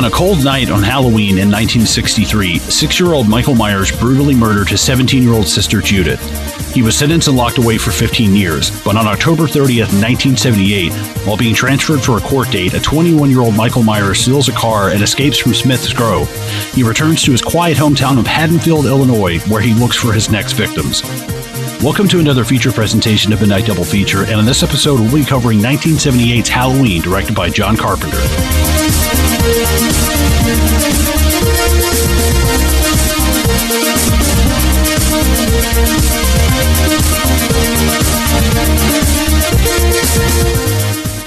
On a cold night on Halloween in 1963, 6-year-old Michael Myers brutally murdered his 17-year-old sister Judith. He was sentenced and locked away for 15 years, but on October 30th, 1978, while being transferred for a court date, a 21-year-old Michael Myers steals a car and escapes from Smith's Grove. He returns to his quiet hometown of Haddonfield, Illinois, where he looks for his next victims. Welcome to another feature presentation of Midnight Double Feature, and in this episode we'll be covering 1978's Halloween, directed by John Carpenter.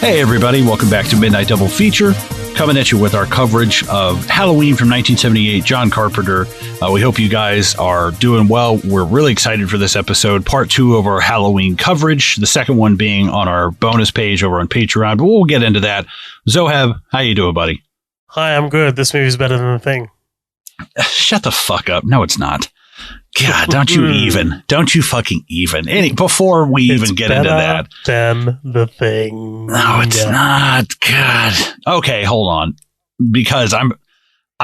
Hey everybody, welcome back to Midnight Double Feature, coming at you with our coverage of Halloween from 1978, John Carpenter. We hope you guys are doing well. We're really excited for this episode, part 2 of our Halloween coverage, the second one being on our bonus page over on Patreon, but we'll get into that. Zohab, how you doing, buddy? Hi, I'm good. This movie's better than The Thing. Shut the fuck up. No, it's not. God, don't you fucking even. Before we even get into that. Than The Thing. No, it's not. God. Okay, hold on. Because I'm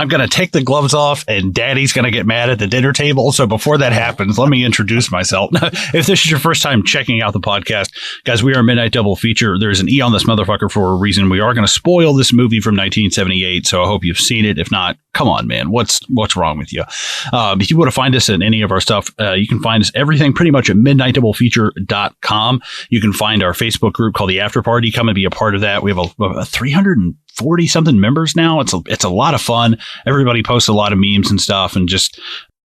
going to take the gloves off and Daddy's going to get mad at the dinner table. So before that happens, let me introduce myself. If this is your first time checking out the podcast, guys, we are Midnight Double Feature. There's an E on this motherfucker for a reason. We are going to spoil this movie from 1978. So I hope you've seen it. If not, come on, man. What's wrong with you? If you want to find us in any of our stuff, you can find us everything pretty much at midnightdoublefeature.com. You can find our Facebook group called The After Party. Come and be a part of that. We have a 340 something members now. It's a lot of fun. Everybody posts a lot of memes and stuff, and just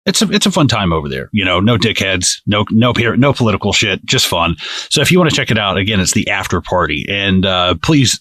it's a fun time over there. You know, no dickheads, no political shit, just fun. So if you want to check it out, again, it's The After Party, and please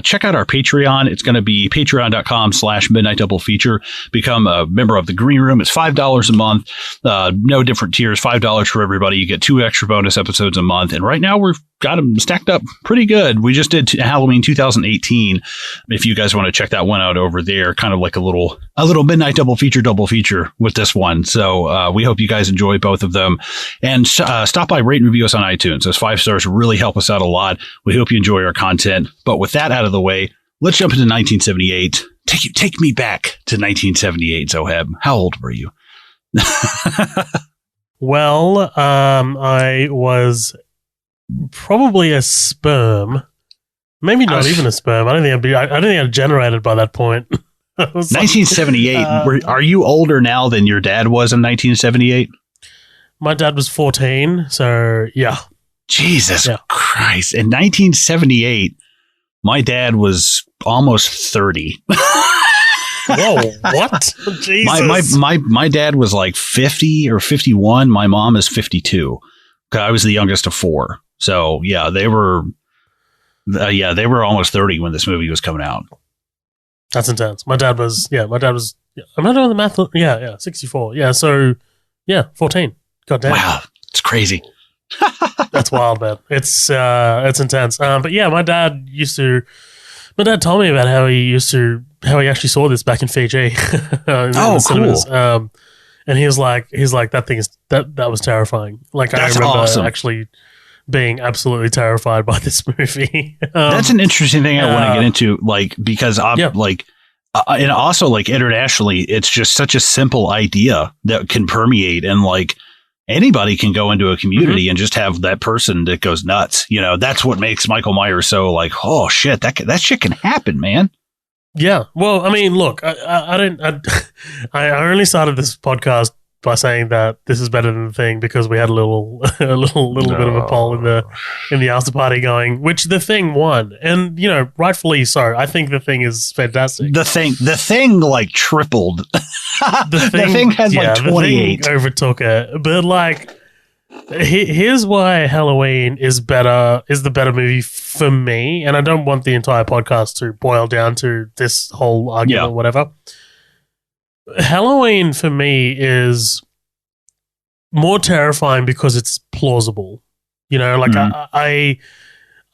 check out our Patreon. It's going to be patreon.com/Midnight Double Feature. Become a member of the Green Room. It's $5 a month. No different tiers. $5 for everybody. You get 2 extra bonus episodes a month, and right now we've got them stacked up pretty good. We just did Halloween 2018. If you guys want to check that one out over there, kind of like a little Midnight Double Feature with this one. So we hope you guys enjoy both of them, and stop by, rate and review us on iTunes. Those 5 stars really help us out a lot. We hope you enjoy our content. But with that out of the way, let's jump into 1978. Take me back to 1978, Zohab. How old were you? Well, I was probably a sperm, maybe not even a sperm. I don't think I'd generated by that point. 1978. Are you older now than your dad was in 1978? My dad was 14, so yeah. Jesus Christ! In 1978, my dad was almost 30. Whoa! What? Jesus! My dad was like 50 or 51. My mom is 52. I was the youngest of 4. So yeah, they were almost 30 when this movie was coming out. That's intense. My dad was. I'm not doing the math. Yeah, 64. Yeah, so 14. God damn. Wow, it's crazy. That's wild, man. It's intense. But yeah, my dad told me about how he actually saw this back in Fiji. In the cinemas. Cool. And he was like, that was terrifying. Like, that's I remember actually being absolutely terrified by this movie. That's an interesting thing I want to get into, like, because and also like internationally, it's just such a simple idea that can permeate, and like anybody can go into a community and just have that person that goes nuts. You know, that's what makes Michael Myers so like, oh shit, that shit can happen, man. Yeah. Well, I mean, look, I only started this podcast by saying that this is better than The Thing because we had a little bit of a poll in the after party going, which The Thing won, and you know, rightfully so. I think The Thing is fantastic. The Thing like tripled. The Thing had like 28. The Thing overtook it, but like, here's why Halloween is the better movie for me, and I don't want the entire podcast to boil down to this whole argument or whatever. Halloween for me is more terrifying because it's plausible. You know, like I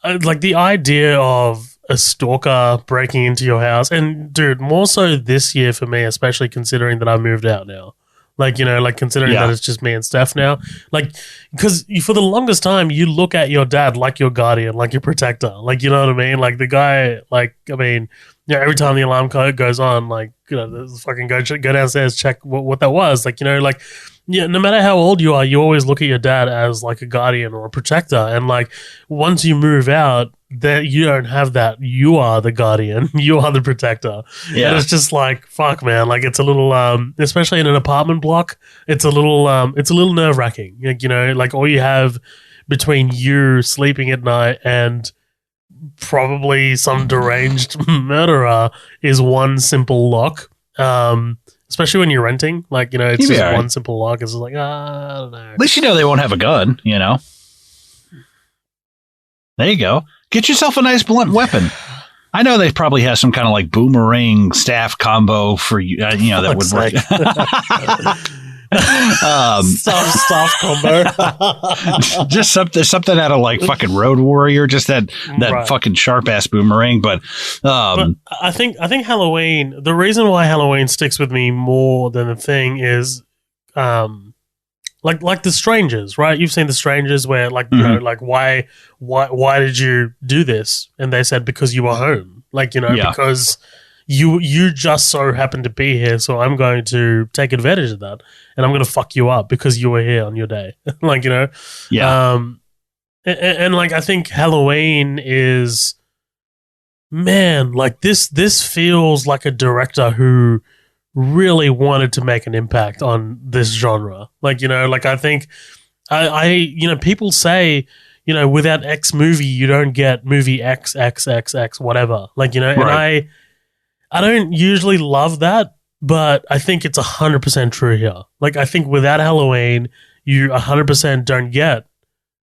like the idea of a stalker breaking into your house, and dude, more so this year for me, especially considering that I moved out now. Like, like considering that it's just me and Steph now. Like, because for the longest time, you look at your dad like your guardian, like your protector. Like, you know what I mean? Like, the guy, like, I mean, every time the alarm code goes on, like, fucking go downstairs, check what that was. Like, like, no matter how old you are, you always look at your dad as like a guardian or a protector. And like, once you move out, that you don't have that. You are the guardian. You are the protector. Yeah. And it's just like, fuck, man. Like, it's a little, especially in an apartment block, it's a little nerve wracking. Like, like all you have between you sleeping at night and probably some deranged murderer is one simple lock. Especially when you're renting, like, it's just one simple lock. It's just like, I don't know. At least they won't have a gun, There you go. Get yourself a nice blunt weapon. I know they probably have some kind of like boomerang staff combo for you, that would work. Staff combo. Just something out of like fucking Road Warrior, just that fucking sharp ass boomerang. But I think Halloween. The reason why Halloween sticks with me more than the thing is, like The Strangers, right? You've seen The Strangers, where like like why did you do this? And they said because you were home, like because you just so happened to be here, so I'm going to take advantage of that, and I'm going to fuck you up because you were here on your day, like and like I think Halloween is, man, like this feels like a director who really wanted to make an impact on this genre. Like, like I think I people say, without X movie, you don't get movie X, whatever. Like, and I don't usually love that, but I think it's 100% true here. Like, I think without Halloween, you 100% don't get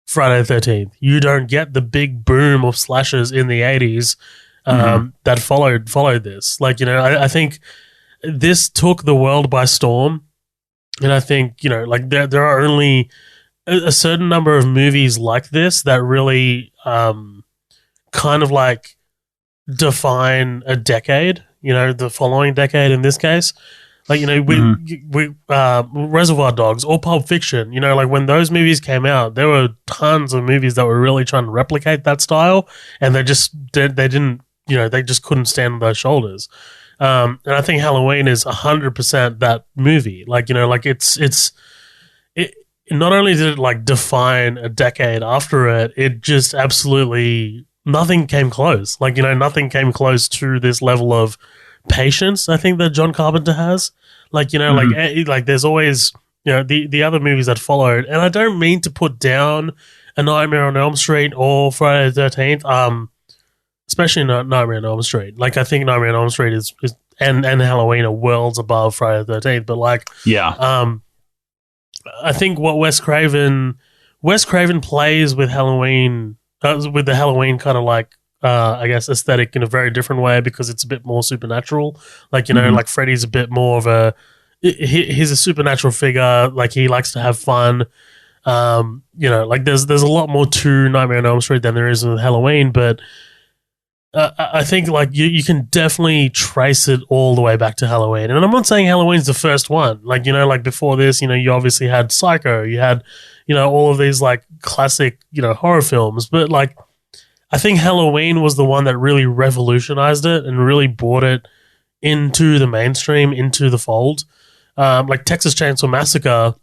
Friday the 13th. You don't get the big boom of slashers in the 80s that followed this. Like, I think this took the world by storm, and I think like there are only a certain number of movies like this that really kind of like define a decade. The following decade in this case, like we Reservoir Dogs or Pulp Fiction. Like when those movies came out, there were tons of movies that were really trying to replicate that style, and they didn't. They just couldn't stand on those shoulders. And I think Halloween is 100% that movie. Like, like it not only did it like define a decade after it, it just absolutely nothing came close. Like, nothing came close to this level of patience I think that John Carpenter has. Like, like there's always, the other movies that followed, and I don't mean to put down A Nightmare on Elm Street or Friday the 13th. Especially not Nightmare on Elm Street. Like, I think Nightmare on Elm Street is and Halloween are worlds above Friday the 13th. But like, I think what Wes Craven plays with Halloween, with the Halloween kind of like, I guess aesthetic in a very different way, because it's a bit more supernatural. Like, like Freddy's a bit more of he's a supernatural figure. Like, he likes to have fun. Like there's a lot more to Nightmare on Elm Street than there is with Halloween, but I think like you can definitely trace it all the way back to Halloween. And I'm not saying Halloween's the first one. Like, like before this, you obviously had Psycho, you had, all of these like classic, horror films. But like, I think Halloween was the one that really revolutionized it and really brought it into the mainstream, into the fold. Like Texas Chainsaw Massacre,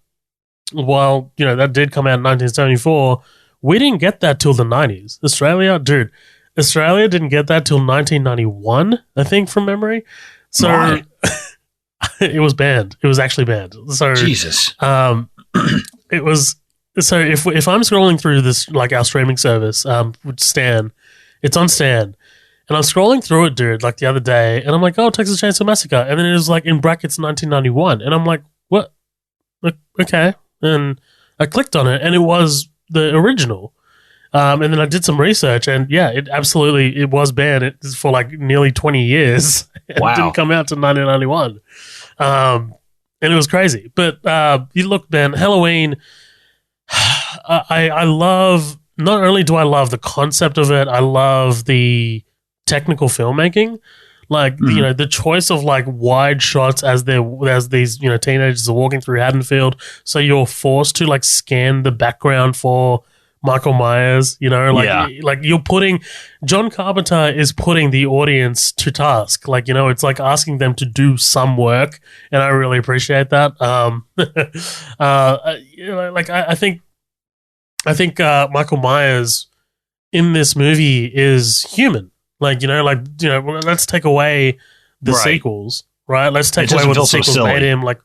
while, that did come out in 1974, we didn't get that till the 90s. Australia didn't get that till 1991, I think, from memory. So it was banned. It was actually banned. So Jesus. It was. So if I'm scrolling through this, like our streaming service, which Stan, it's on Stan, and I'm scrolling through it, dude, like the other day, and I'm like, oh, Texas Chainsaw Massacre, and then it was like in brackets 1991, and I'm like, what? Okay, and I clicked on it, and it was the original. And then I did some research, and yeah, it was banned for like nearly 20 years. Wow. It didn't come out till 1991. And it was crazy. But you look, man, Halloween, I love, not only do I love the concept of it, I love the technical filmmaking. Like, you know, the choice of like wide shots as these, you know, teenagers are walking through Haddonfield. So you're forced to like scan the background for Michael Myers, you know, like you're putting John Carpenter is putting the audience to task. Like, you know, it's like asking them to do some work. And I really appreciate that. You know, like I think Michael Myers in this movie is human. Like, you know, let's take away the sequels, right? Let's take away what the sequels made him. Like,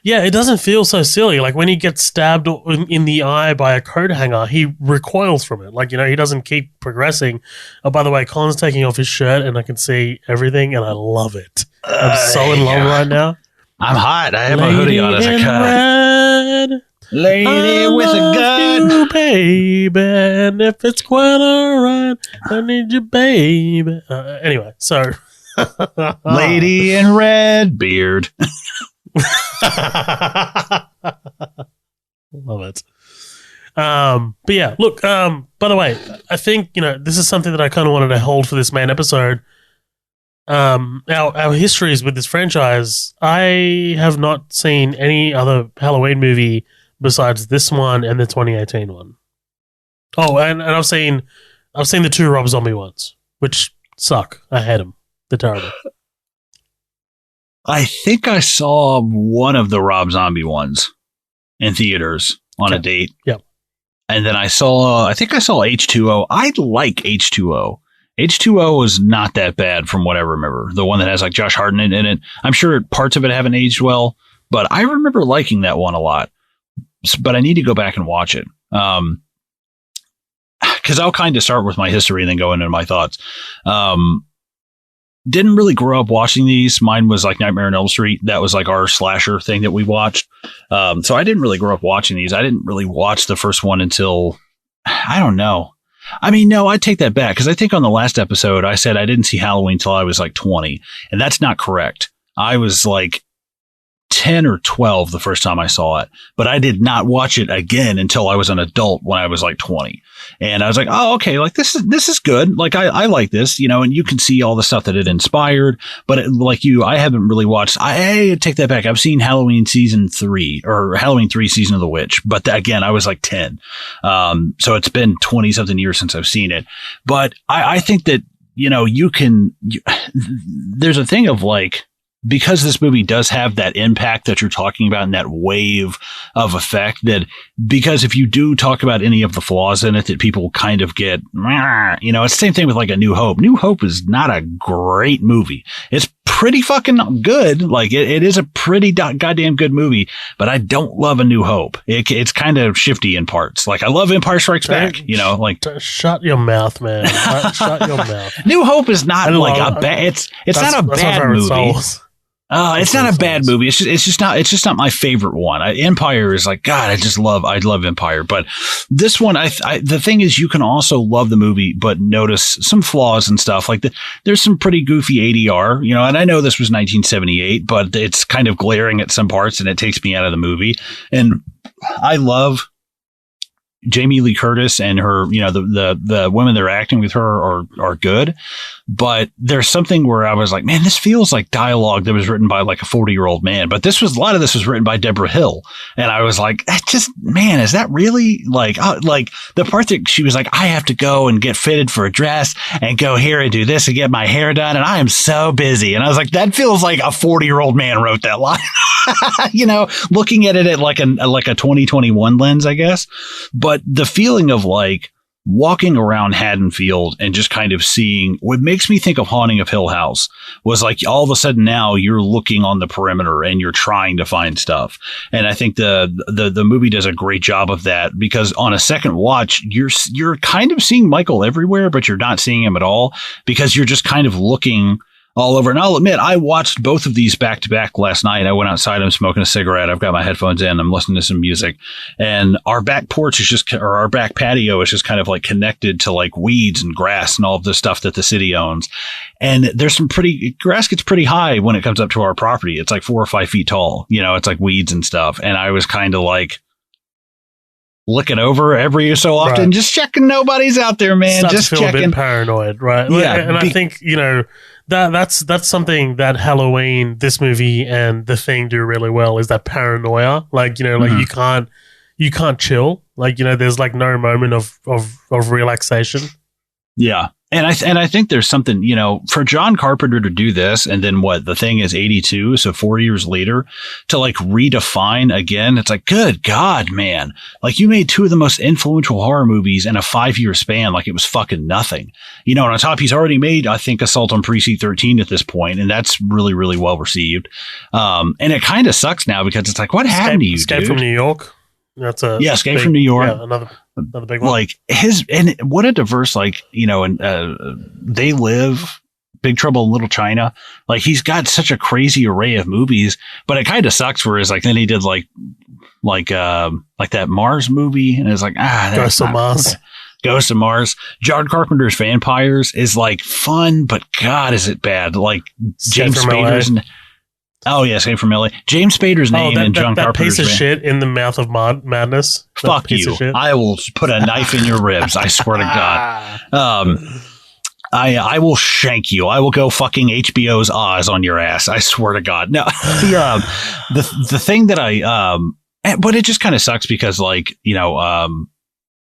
yeah, it doesn't feel so silly. Like when he gets stabbed in the eye by a coat hanger, he recoils from it. Like, you know, he doesn't keep progressing. Oh, by the way, Colin's taking off his shirt and I can see everything and I love it. I'm so in love right now. I'm hot. I have my hoodie on as a cut. Lady with a gun. You, baby, and if it's quite alright, I need you, baby. Anyway, so. Lady in red beard. Love it. But yeah, look, by the way, I think, you know, this is something that I kind of wanted to hold for this main episode. Our histories with this franchise, I have not seen any other Halloween movie besides this one and the 2018 one. Oh, and I've seen the two Rob Zombie ones, which suck. I hate them. They're terrible. I think I saw one of the Rob Zombie ones in theaters on a date. Yep. And then I think I saw H2O. I like H2O. H2O was not that bad from what I remember. The one that has like Josh Hartnett in it. I'm sure parts of it haven't aged well, but I remember liking that one a lot. But I need to go back and watch it. Because I'll kind of start with my history and then go into my thoughts. Didn't really grow up watching these. Mine was like Nightmare on Elm Street. That was like our slasher thing that we watched. So I didn't really grow up watching these. I didn't really watch the first one until, I don't know. I mean, no, I take that back because I think on the last episode I said I didn't see Halloween till I was like 20. And that's not correct. I was like 10 or 12 the first time I saw it, but I did not watch it again until I was an adult when I was like 20. And I was like, oh, okay, like this is good. Like I like this, you know, and you can see all the stuff that it inspired, but I haven't really watched. I take that back. I've seen Halloween season 3 or Halloween 3 season of the witch, but again, I was like 10. So it's been 20 something years since I've seen it, but I think that, you know, there's a thing of like, because this movie does have that impact that you're talking about and that wave of effect, that because if you do talk about any of the flaws in it, that people kind of get, you know, it's the same thing with like a New Hope. New Hope is not a great movie. It's pretty fucking good. Like it is a pretty goddamn good movie, but I don't love A New Hope. It's kind of shifty in parts. Like I love Empire Strikes Back, you know, like shut your mouth, man. Shut your mouth. New Hope is not like a bad, it's not a bad movie. It's not a bad movie. It's just not my favorite one. Empire is like, God, I love Empire. But this one, the thing is, you can also love the movie, but notice some flaws and stuff. Like there's some pretty goofy ADR, you know, and I know this was 1978, but it's kind of glaring at some parts and it takes me out of the movie. And I love Jamie Lee Curtis and her, you know, the women that are acting with her are good, but there's something where I was like, man, this feels like dialogue that was written by like a 40-year-old man, but a lot of this was written by Deborah Hill. And I was like, man, is that really like the part that she was like, I have to go and get fitted for a dress and go here and do this and get my hair done. And I am so busy. And I was like, that feels like a 40-year-old man wrote that line, you know, looking at it at like a 2021 lens, I guess. But the feeling of like walking around Haddonfield and just kind of seeing what makes me think of Haunting of Hill House was like all of a sudden now you're looking on the perimeter and you're trying to find stuff. And I think the movie does a great job of that because on a second watch, you're kind of seeing Michael everywhere, but you're not seeing him at all because you're just kind of looking all over. And I'll admit, I watched both of these back to back last night. I went outside. I'm smoking a cigarette. I've got my headphones in. I'm listening to some music. And our back porch or our back patio is just kind of like connected to like weeds and grass and all of the stuff that the city owns. And there's grass gets pretty high when it comes up to our property. It's like 4 or 5 feet tall. You know, it's like weeds and stuff. And I was kind of like looking over every so often, just checking nobody's out there, man. Starts just to feel checking. a bit paranoid, right? Yeah. And I think, you know, that's something that Halloween, this movie, and The Thing do really well, is that paranoia. Like, like you can't chill. Like, there's like no moment of relaxation. Yeah. And I think there's something, for John Carpenter to do this, and then The Thing is 82, so 4 years later, to like redefine again, it's like, good God, man. Like, you made two of the most influential horror movies in a 5-year span, like it was fucking nothing. And on top, he's already made, I think, Assault on Precinct 13 at this point, and that's really, really well received. And it kind of sucks now because it's like, what happened to you, Escape from New York. That's Escape from New York. Yeah, another big one. Like and what a diverse, like, and They Live, Big Trouble in Little China. Like, he's got such a crazy array of movies, but it kind of sucks for then he did like that Mars movie, and it's like, Ghost of Mars. Ghost of Mars. John Carpenter's Vampires is like fun, but God, is it bad? Like James Spader's. Oh, yeah, Escape from LA. James Spader's name and John Carpenter's piece of shit in the mouth of madness. Fuck you. I will put a knife in your ribs. I swear to God. I will shank you. I will go fucking HBO's Oz on your ass. I swear to God. No, the thing that but it just kind of sucks because, like,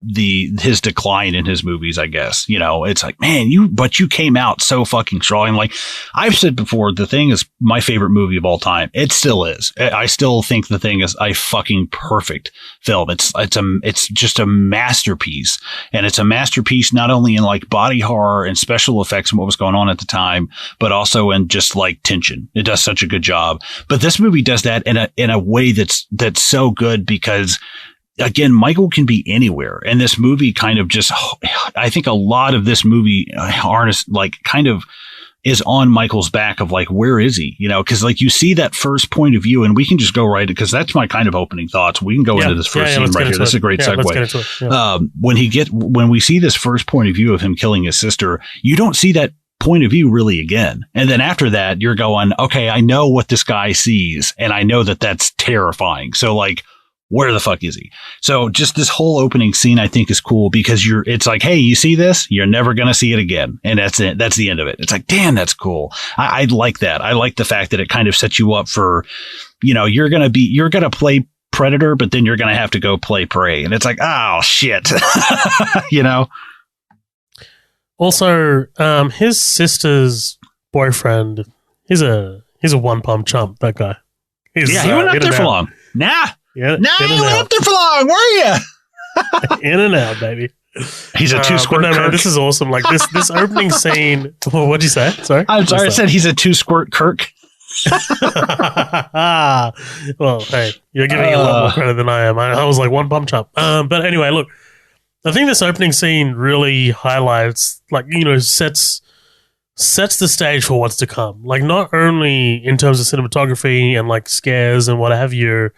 his decline in his movies, I guess, it's like, man, you came out so fucking strong. And like I've said before, The Thing is my favorite movie of all time. It still is. I still think The Thing is a fucking perfect film. It's just a masterpiece, and it's a masterpiece not only in like body horror and special effects and what was going on at the time, but also in just like tension. It does such a good job. But this movie does that in a way that's so good because, again, Michael can be anywhere. And this movie kind of just, I think a lot of this movie kind of is on Michael's back of like, where is he? Cause like you see that first point of view, and we can just go right, because that's my kind of opening thoughts. We can go into this first scene right here. This is a great segue. When we see this first point of view of him killing his sister, you don't see that point of view really again. And then after that, you're going, okay, I know what this guy sees, and I know that that's terrifying. So like, where the fuck is he? So just this whole opening scene, I think, is cool because it's like, hey, you see this? You're never going to see it again. And that's it. That's the end of it. It's like, damn, that's cool. I like that. I like the fact that it kind of sets you up for, you're going to play Predator, but then you're going to have to go play Prey. And it's like, oh shit. Also, his sister's boyfriend, he's a one pump chump, that guy. He went up there for long. Nah. Yeah, no, you went up there for long, were you? In and out, baby. He's a two-squirt Kirk. Man, this is awesome. Like this opening scene. What'd you say? Sorry? I'm sorry. I said he's a two-squirt Kirk. Well, hey, you're giving a lot more credit than I am. I was like one bum chop. But anyway, look, I think this opening scene really highlights, like, sets the stage for what's to come. Like, not only in terms of cinematography and like scares and what have you,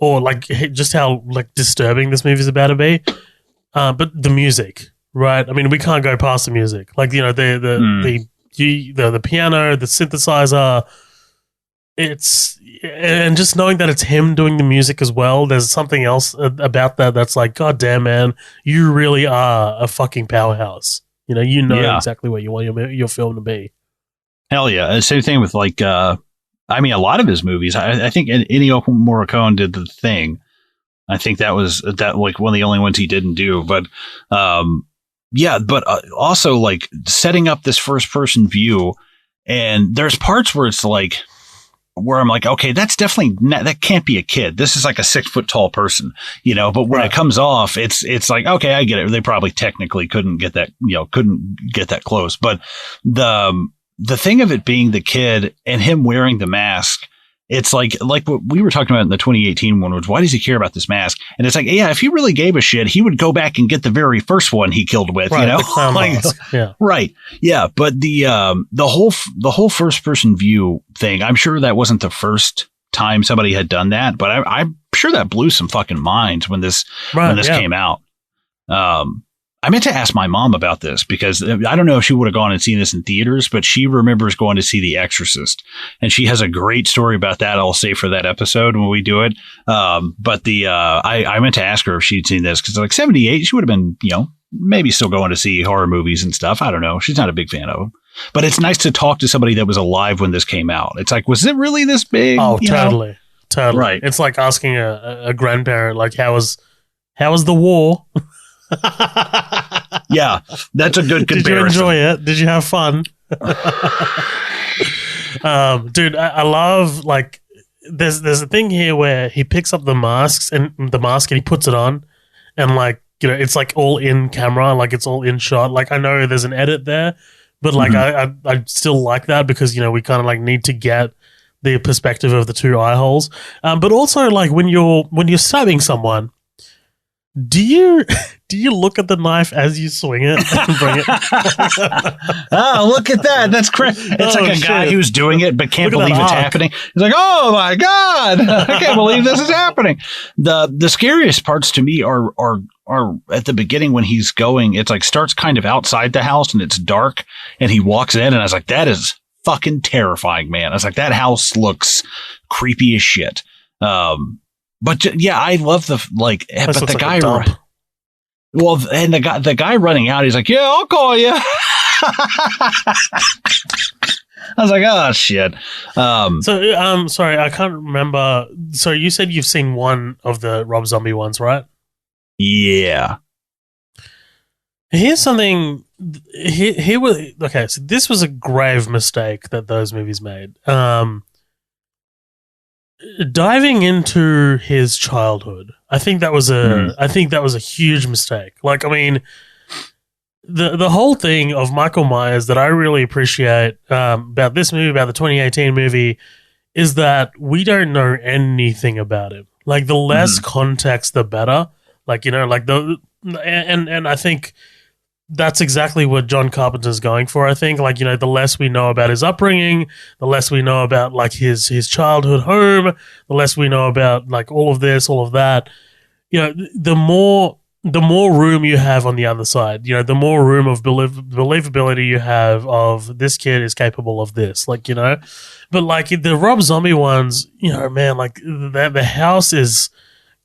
or like just how like disturbing this movie is about to be, but the music, right? I mean, we can't go past the music. Like, the piano, the synthesizer. And just knowing that it's him doing the music as well. There's something else about that that's like, God damn, man, you really are a fucking powerhouse. Exactly what you want your film to be. Hell yeah! Same thing with like. I mean, a lot of his movies. I think Ennio Morricone did The Thing. I think that was like one of the only ones he didn't do. But also like setting up this first person view, and there's parts where it's like, where I'm like, okay, that's definitely that can't be a kid. This is like a 6 foot tall person, But when it comes off, it's like, okay, I get it. They probably technically couldn't get that close, but the thing of it being the kid and him wearing the mask, it's like what we were talking about in the 2018 one was, why does he care about this mask? And it's like, yeah, if he really gave a shit, he would go back and get the very first one he killed with, right, like, yeah. Right. Yeah. But the whole first person view thing, I'm sure that wasn't the first time somebody had done that, but I'm sure that blew some fucking minds when this came out. I meant to ask my mom about this because I don't know if she would have gone and seen this in theaters, but she remembers going to see The Exorcist, and she has a great story about that. I'll save for that episode when we do it. But I meant to ask her if she'd seen this because like 78, she would have been, maybe still going to see horror movies and stuff. I don't know. She's not a big fan of them. But it's nice to talk to somebody that was alive when this came out. It's like, was it really this big? Oh, totally. Totally. Right. It's like asking a grandparent, like, how was the war? Yeah, that's a good comparison. Did you enjoy it? Did you have fun? Dude, I love, like, there's a thing here where he picks up the mask and he puts it on, and, like, you know, it's like all in camera, like it's all in shot. Like, I know there's an edit there, but like I still like that because, you know, we kind of like need to get the perspective of the two eye holes. But also, like, when you're stabbing someone, do you look at the knife as you swing it and bring it? Oh, look at that. That's crazy. It's like a guy who's doing it but can't believe it's happening. He's like, oh my God, I can't believe this is happening. The scariest parts to me are at the beginning when he's going, it's like starts kind of outside the house and it's dark and he walks in and I was like, that is fucking terrifying, man. I was like, that house looks creepy as shit. But yeah, I love the like. But the guy, and the guy running out, he's like, "Yeah, I'll call you." I was like, "Oh shit." Sorry, I can't remember. So you said you've seen one of the Rob Zombie ones, right? Yeah. Here's something. Here was okay. So this was a grave mistake that those movies made. Diving into his childhood, I think that was a huge mistake. Like, I mean, the whole thing of Michael Myers that I really appreciate about this movie, about the 2018 movie, is that we don't know anything about him. Like, the less context, the better. Like, you know, like and I think that's exactly what John Carpenter's going for, I think. Like, you know, the less we know about his upbringing, the less we know about, like, his childhood home, the less we know about, like, all of this, all of that. You know, the more room you have on the other side, you know, the more room of believability you have of this kid is capable of this, like, you know. But, like, the Rob Zombie ones, you know, man, like, the house is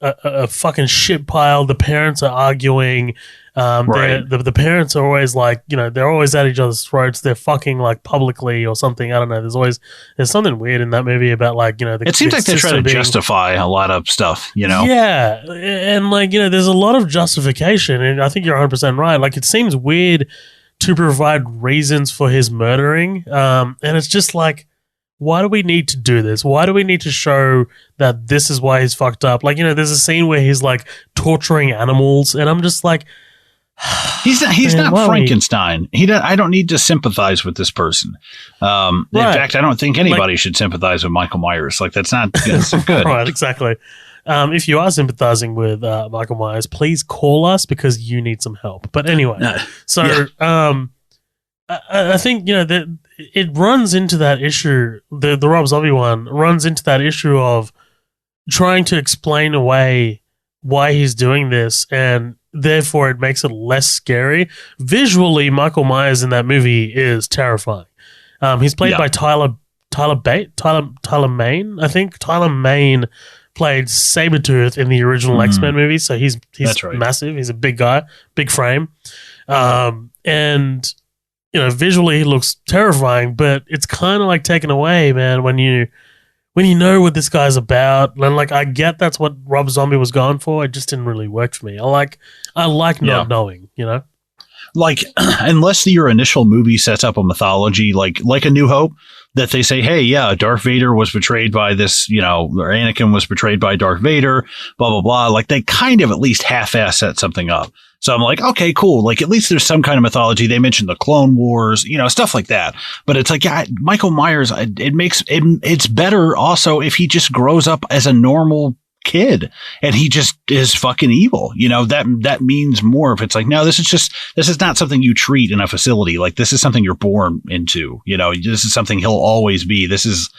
a fucking shit pile. The parents are arguing. Right. The parents are always like, you know, they're always at each other's throats. They're fucking like publicly or something. I don't know. There's something weird in that movie about, like, you know, it seems like they're trying to justify a lot of stuff, you know? Yeah. And, like, you know, there's a lot of justification, and I think you're 100% right. Like, it seems weird to provide reasons for his murdering. And it's just like, why do we need to do this? Why do we need to show that this is why he's fucked up? Like, you know, there's a scene where he's like torturing animals, and I'm just like, he's not Frankenstein. I don't need to sympathize with this person. In fact, I don't think anybody should sympathize with Michael Myers. Like, that's not good. Right, exactly. If you are sympathizing with Michael Myers, please call us because you need some help. But anyway, I think, you know, that it runs into that issue. The Rob Zombie one runs into that issue of trying to explain away why he's doing this, and therefore it makes it less scary. Visually, Michael Myers in that movie is terrifying. He's played by Tyler Mane, I think. Tyler Mane played Sabretooth in the original X-Men movie, so he's right. Massive. He's a big guy, big frame. And, you know, visually he looks terrifying, but it's kind of like taken away, man, when you know what this guy's about. And, like, I get that's what Rob Zombie was going for. It just didn't really work for me. I like not knowing, you know? Like, unless your initial movie sets up a mythology, like A New Hope, that they say, hey, yeah, Darth Vader was betrayed by this, you know, or Anakin was betrayed by Darth Vader, blah, blah, blah. Like, they kind of at least half-ass set something up. So I'm like, okay, cool. Like, at least there's some kind of mythology. They mentioned the Clone Wars, you know, stuff like that. But it's like, yeah, Michael Myers, it's better also if he just grows up as a normal kid and he just is fucking evil. You know, that means more if it's like, no, this is not something you treat in a facility. Like, this is something you're born into, you know, this is something he'll always be. This is,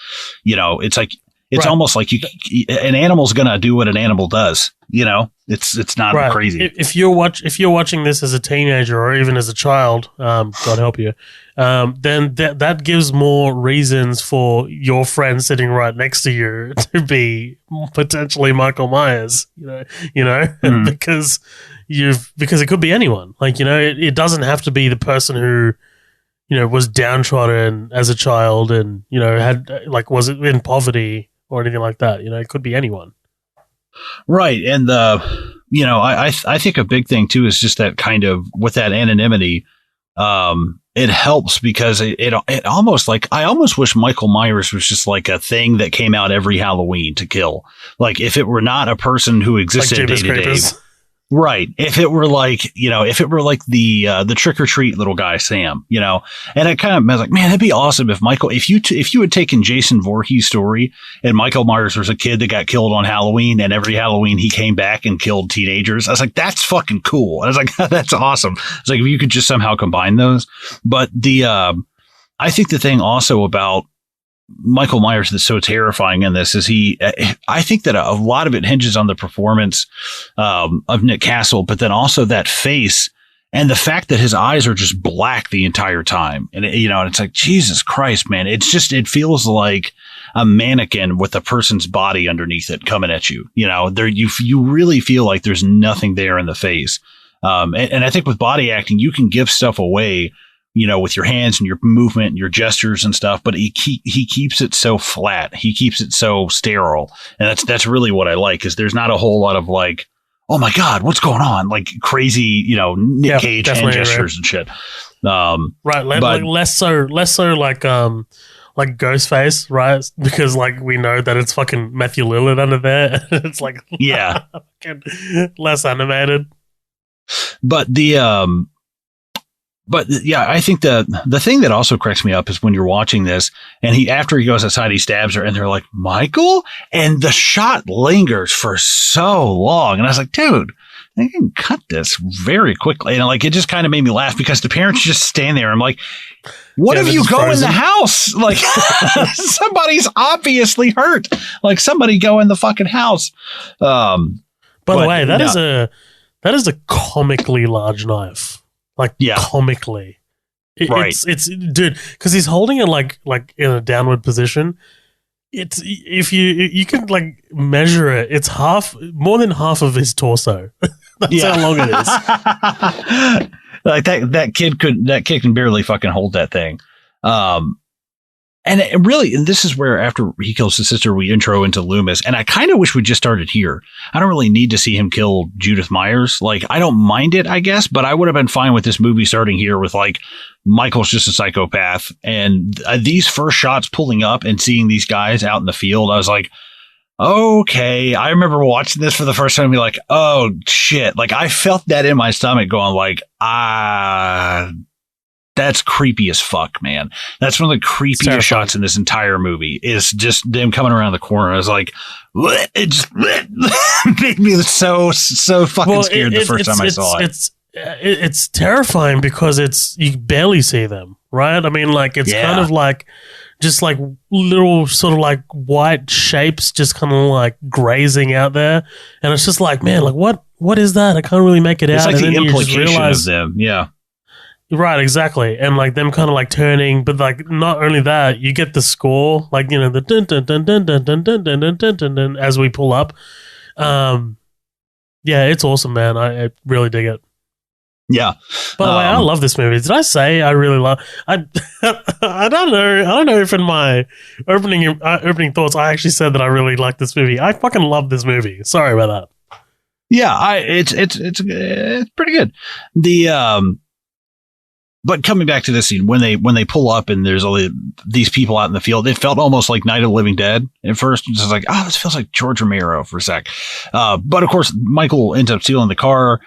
you know, it's like, it's almost like an animal's gonna do what an animal does. You know, it's not crazy. If you're watching this as a teenager or even as a child, God help you, then that gives more reasons for your friend sitting right next to you to be potentially Michael Myers. You know, because it could be anyone. Like, you know, it doesn't have to be the person who was downtrodden as a child and, had was it in poverty or anything like that. It could be anyone. Right. And I think a big thing too is just that kind of with that anonymity. It helps because it almost I almost wish Michael Myers was just like a thing that came out every Halloween to kill. Like if it were not a person who existed day to day. Right. If it were the trick or treat little guy, Sam, and I kind of was like, man, it'd be awesome if Michael, if you had taken Jason Voorhees' story and Michael Myers was a kid that got killed on Halloween and every Halloween he came back and killed teenagers. I was like, that's fucking cool. And I was like, that's awesome. It's like, if you could just somehow combine those. But I think the thing also about Michael Myers that's so terrifying in this is I think that a lot of it hinges on the performance of Nick Castle, but then also that face and the fact that his eyes are just black the entire time. And and it's like, Jesus Christ, man, it feels like a mannequin with a person's body underneath it coming at you. You really feel like there's nothing there in the face. And I think with body acting, you can give stuff away, with your hands and your movement and your gestures and stuff, but he keeps it so flat. He keeps it so sterile. And that's really what I like is there's not a whole lot of like, oh my God, what's going on? Like crazy, Nick Cage hand gestures and shit. Right. Less so like Ghostface, right? Because like we know that it's fucking Matthew Lillard under there. It's like, yeah, less animated. But But yeah, I think the thing that also cracks me up is when you're watching this and after he goes outside, he stabs her and they're like, Michael? And the shot lingers for so long. And I was like, dude, they can cut this very quickly. And it just kind of made me laugh because the parents just stand there. I'm like, what if you go frozen in the house? Like somebody's obviously hurt. Like somebody go in the fucking house. By the way, that is a comically large knife. Comically. It's dude, because he's holding it like in a downward position. It's if you can measure it, it's more than half of his torso. That's how long it is. Like that kid can barely fucking hold that thing. And this is where after he kills his sister, we intro into Loomis. And I kind of wish we just started here. I don't really need to see him kill Judith Myers. I don't mind it, I guess, but I would have been fine with this movie starting here with Michael's just a psychopath. And these first shots pulling up and seeing these guys out in the field, I was like, okay. I remember watching this for the first time and be like, oh shit. I felt that in my stomach going that's creepy as fuck, man. That's one of the creepiest shots in this entire movie is just them coming around the corner. I was like, what? It just made me so fucking scared the first time I saw it. It's terrifying because you barely see them, right? I mean, it's kind of just little sort of white shapes just kind of grazing out there. And it's just man, what is that? I can't really make it out. It's the implication of them. Yeah. Right, exactly. And them kind of turning, but not only that, you get the score, the dun dun dun dun dun dun dun dun dun dun dun dun as we pull up. Yeah, it's awesome, man. I really dig it. Yeah. By the way, I love this movie. Did I say I really love? I don't know. I don't know if in my opening thoughts I actually said that I really like this movie. I fucking love this movie. Sorry about that. Yeah, it's pretty good. But coming back to this scene, when they pull up and there's all these people out in the field, it felt almost like Night of the Living Dead at first. It's just this feels like George Romero for a sec. But of course, Michael ends up stealing the car.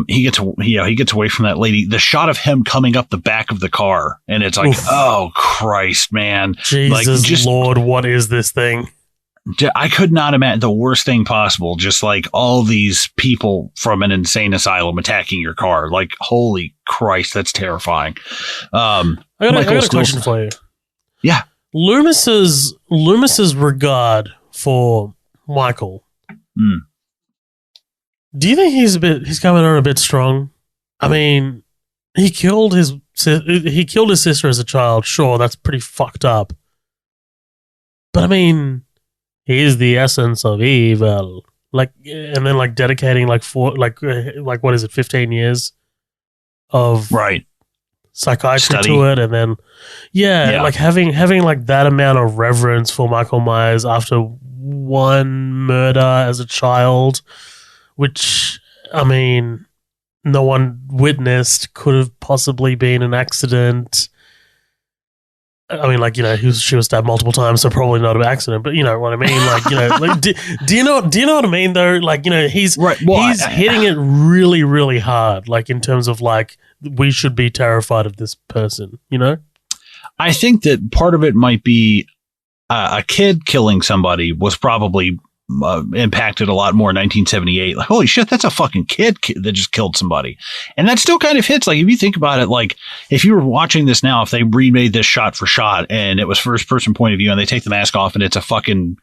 He gets away from that lady. The shot of him coming up the back of the car, and it's like, oh Christ, man, Jesus Lord, what is this thing? I could not imagine the worst thing possible. Just all these people from an insane asylum attacking your car. Holy Christ, that's terrifying. I got a question for you. Yeah. Loomis's regard for Michael. Mm. Do you think he's coming on a bit strong? I mean, he killed his sister as a child. Sure, that's pretty fucked up. But I mean, he is the essence of evil. And then dedicating what is it, 15 years of psychiatry to it, and then like having like that amount of reverence for Michael Myers after one murder as a child, which I mean no one witnessed, could have possibly been an accident. I mean, like, she was stabbed multiple times, so probably not an accident. But you know what I mean, like, like, do you know what I mean though? Like, he's right. He's hitting it really, really hard. Like in terms of like, we should be terrified of this person. I think that part of it might be a kid killing somebody was probably impacted a lot more in 1978. Like, holy shit, that's a fucking kid that just killed somebody. And that still kind of hits. Like, if you think about it, like, if you were watching this now, if they remade this shot for shot and it was first person point of view and they take the mask off and it's a fucking,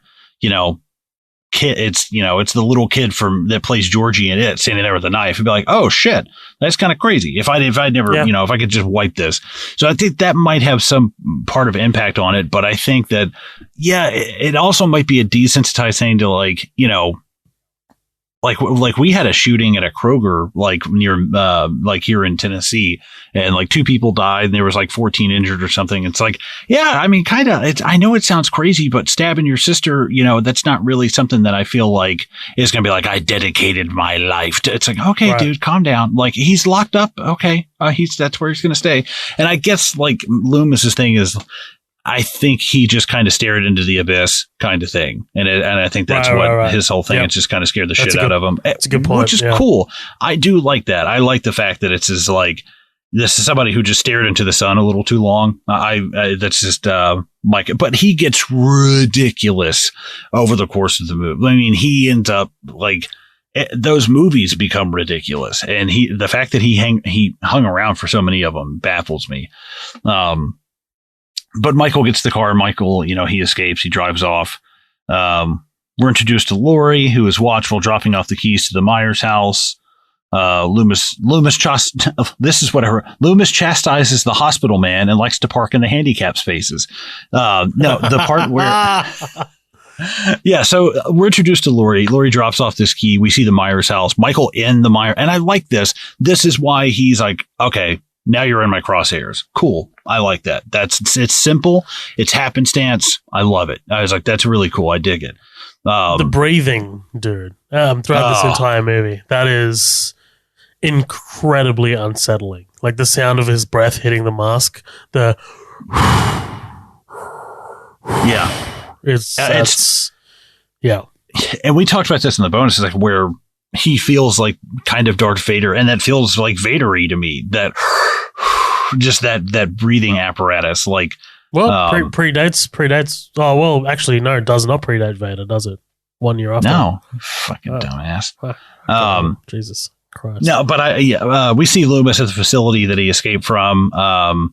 kid, it's the little kid that plays Georgie in it standing there with a knife, you'd be like, oh shit, that's kind of crazy. If I'd never, if I could just wipe this. So I think that might have some part of impact on it, but I think that, it also might be a desensitized thing to like, like we had a shooting at a Kroger, like near, like here in Tennessee, and like 2 people died and there was like 14 injured or something. It's like, I mean, kind of, I know it sounds crazy, but stabbing your sister, that's not really something that I feel like is going to be like, I dedicated my life to. It's like, okay, right, dude, calm down. Like, he's locked up. Okay. That's where he's going to stay. And I guess like Loomis's thing is, I think he just kind of stared into the abyss kind of thing. And I think that's his whole thing. It just kind of scared the shit out of him. That's a good point. Which is cool. I do like that. I like the fact that it's just like, this is somebody who just stared into the sun a little too long. That's just, Mike, but he gets ridiculous over the course of the movie. I mean, he ends up like, those movies become ridiculous. And the fact that he hung around for so many of them baffles me. But Michael gets the car. Michael, he escapes. He drives off. We're introduced to Lori, who is watchful, dropping off the keys to the Myers house. Loomis chastises the hospital man and likes to park in the handicap spaces. No, the part where... so we're introduced to Lori. Lori drops off this key. We see the Myers house. Michael in the Myers... And I like this. This is why he's like, okay, now you're in my crosshairs. Cool. I like that. It's simple. It's happenstance. I love it. I was like, that's really cool. I dig it. The breathing, dude, throughout this entire movie, that is incredibly unsettling. Like the sound of his breath hitting the mask. It's And we talked about this in the bonuses, like where he feels like kind of Darth Vader, and that feels like Vader-y to me. That just that breathing apparatus, like predates. Oh well, actually, no, it does not predate Vader, does it? 1 year after. No, fucking dumbass. Jesus Christ. No, but we see Loomis at the facility that he escaped from. God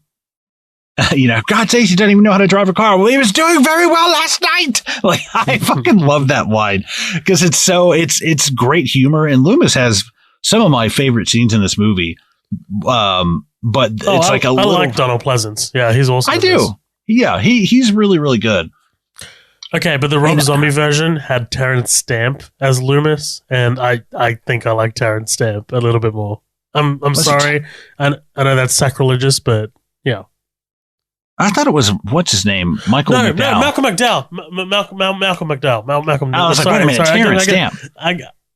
sakes, he doesn't even know how to drive a car. Well, he was doing very well last night. Like, I fucking love that line because it's great humor, and Loomis has some of my favorite scenes in this movie. But it's like I like Donald Pleasance. Yeah, he's awesome. I do. Yeah, he's really, really good. Okay, but the Rob Zombie version had Terrence Stamp as Loomis, and I think I like Terrence Stamp a little bit more. I'm sorry. I know that's sacrilegious, but yeah. I thought it was, what's his name? Malcolm McDowell. No, Malcolm McDowell. Malcolm McDowell. I was like, wait a minute, Terrence Stamp.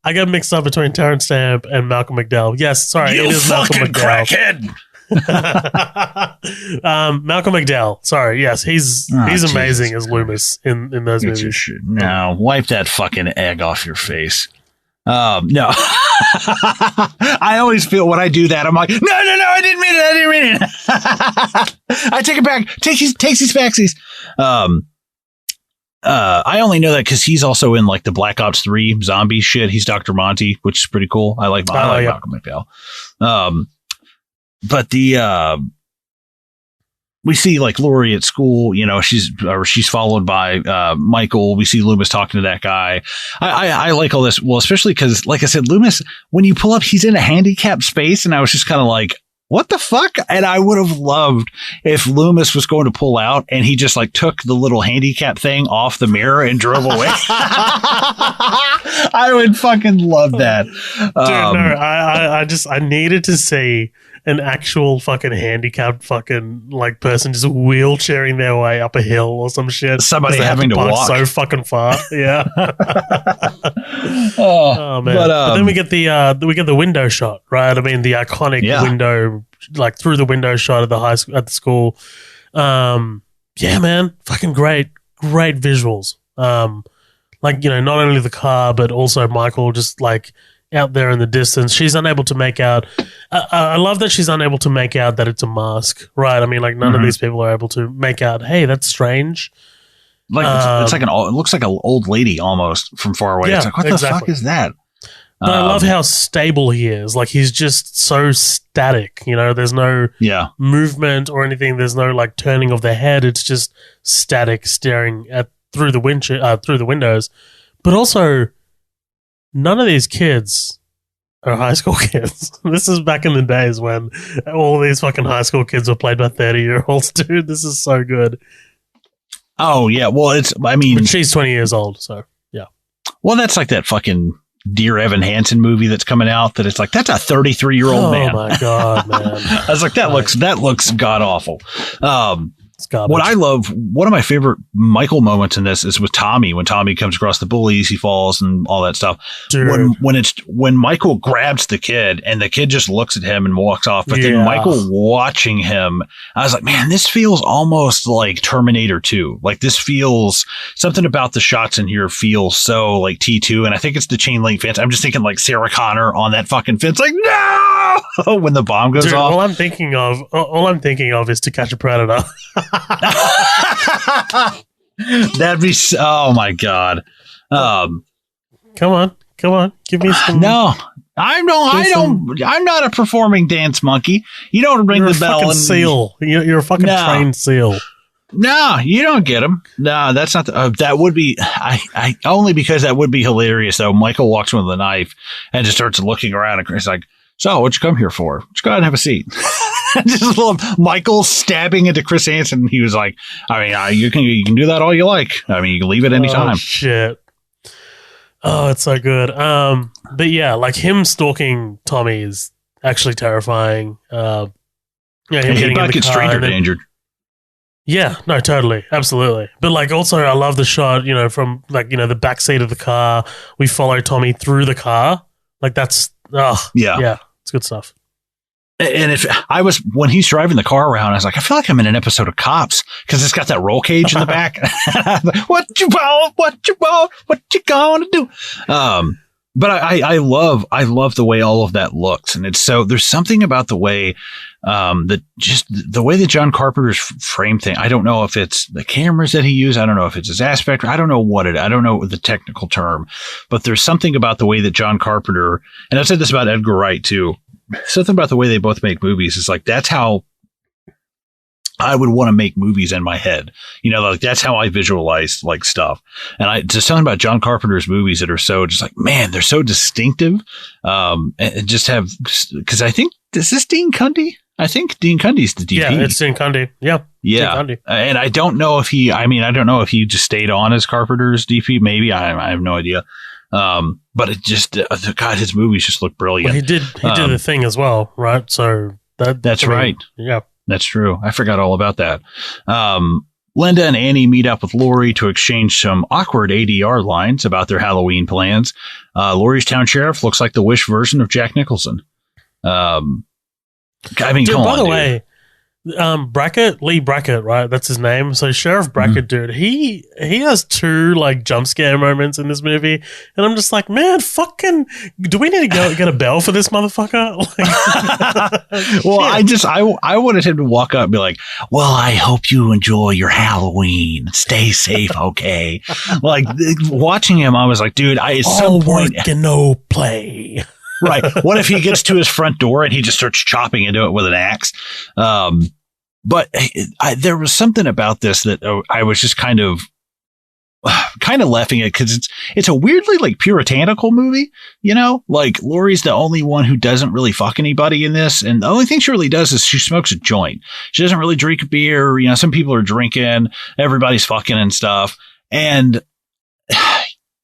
I got mixed up between Terrence Stamp and Malcolm McDowell. Yes, sorry, it is Malcolm McDowell. Crackhead. Malcolm McDowell. Sorry, yes, he's amazing as Loomis in those movies. No, wipe that fucking egg off your face. No. I always feel when I do that, I'm like, no, I didn't mean it. I take it back. Takes these backsies. I only know that because he's also in like the Black Ops 3 zombie shit. He's Dr. Monty, which is pretty cool. I like Malcolm McDowell. But we see like Lori at school, she's followed by Michael. We see Loomis talking to that guy. I like all this. Well, especially because, like I said, Loomis, when you pull up, he's in a handicapped space. And I was just kind of like, what the fuck? And I would have loved if Loomis was going to pull out and he just like took the little handicap thing off the mirror and drove away. I would fucking love that. Dude, no, I needed to see an actual fucking handicapped fucking like person just wheelchairing their way up a hill or some shit. Somebody having to walk so fucking far. Yeah. Oh man. But then we get the window shot, right? I mean, the iconic window, like through the window shot of the high school at the school. Yeah, man, fucking great visuals. Like, you know, not only the car, but also Michael just like out there in the distance. She's unable to make out. I love that she's unable to make out that it's a mask, right? I mean, like none of these people are able to make out, hey, that's strange. Like it's like it looks like an old lady almost from far away. Yeah, it's like, what the fuck is that? But I love how stable he is. Like he's just so static. You know, there's no movement or anything. There's no like turning of the head. It's just static, staring at through the windows. But also, none of these kids are high school kids. This is back in the days when all these fucking high school kids were played by 30-year-olds, dude. This is so good. Oh, yeah. Well, but she's 20 years old, so yeah. Well, that's like that fucking Dear Evan Hansen movie that's coming out that it's like, that's a 33-year-old man. Oh my God, man. I was like, that looks god awful. It's garbage. What I love, one of my favorite Michael moments in this is with Tommy. When Tommy comes across the bullies, he falls and all that stuff. Dude. When Michael grabs the kid and the kid just looks at him and walks off, but then Michael watching him, I was like, man, this feels almost like Terminator 2. Like this feels, something about the shots in here feels so like T2, and I think it's the chain link fence. I'm just thinking like Sarah Connor on that fucking fence, like no, when the bomb goes off. All I'm thinking of is To Catch a Predator. That'd be oh my God. Come on, give me some. No, I'm not a performing dance monkey. You don't ring the bell and seal. You're a fucking trained seal. No, you don't get him. No, that's not that would be I only because that would be hilarious though. Michael walks with a knife and just starts looking around and it's like, so what'd you come here for? Just go ahead and have a seat. Just love Michael stabbing into Chris Hansen. He was like, I mean, you can do that all you like. I mean, you can leave it any time. Shit. Oh, it's so good. But yeah, like him stalking Tommy is actually terrifying. Him getting in the car stranger danger. Yeah, no, totally, absolutely. But like, also, I love the shot. You know, from like the back seat of the car, we follow Tommy through the car. Like that's it's good stuff. And when he's driving the car around, I was like, I feel like I'm in an episode of Cops because it's got that roll cage in the back. What you want? What you gonna do? But I love the way all of that looks, and there's something about the way the way that John Carpenter's frame thing. I don't know if it's the cameras that he used. I don't know if it's his aspect. I don't know I don't know the technical term, but there's something about the way that John Carpenter, and I've said this about Edgar Wright too. Something about the way they both make movies is like, that's how I would want to make movies in my head. You know, like that's how I visualize like stuff. And just something about John Carpenter's movies that are so just like, man, they're so distinctive. And just have, cause I think, is this Dean Cundy? I think Dean Cundy's the DP. Yeah, it's Dean Cundy. Yeah. Yeah. And I don't know if I don't know if he just stayed on as Carpenter's DP. Maybe I have no idea. But it just, God, his movies just look brilliant. Well, he did The Thing as well, right? So that's right. Yeah, that's true. I forgot all about that. Linda and Annie meet up with Lori to exchange some awkward ADR lines about their Halloween plans. Lori's town sheriff looks like the Wish version of Jack Nicholson. I mean, dude, come by on, the dude. way, Lee Brackett, right? That's his name. So Sheriff Brackett, dude, he has two like jump scare moments in this movie, and I'm just like, man, fucking, do we need to get a bell for this motherfucker? Well, I wanted him to walk up and be like, well, I hope you enjoy your Halloween. Stay safe, okay? Like watching him, I was like, dude, at some point, work and no play. Right. What if he gets to his front door and he just starts chopping into it with an axe? But there was something about this that I was just kind of laughing at because it's a weirdly like puritanical movie, you know, like Laurie's the only one who doesn't really fuck anybody in this. And the only thing she really does is she smokes a joint. She doesn't really drink beer. You know, some people are drinking, everybody's fucking and stuff. And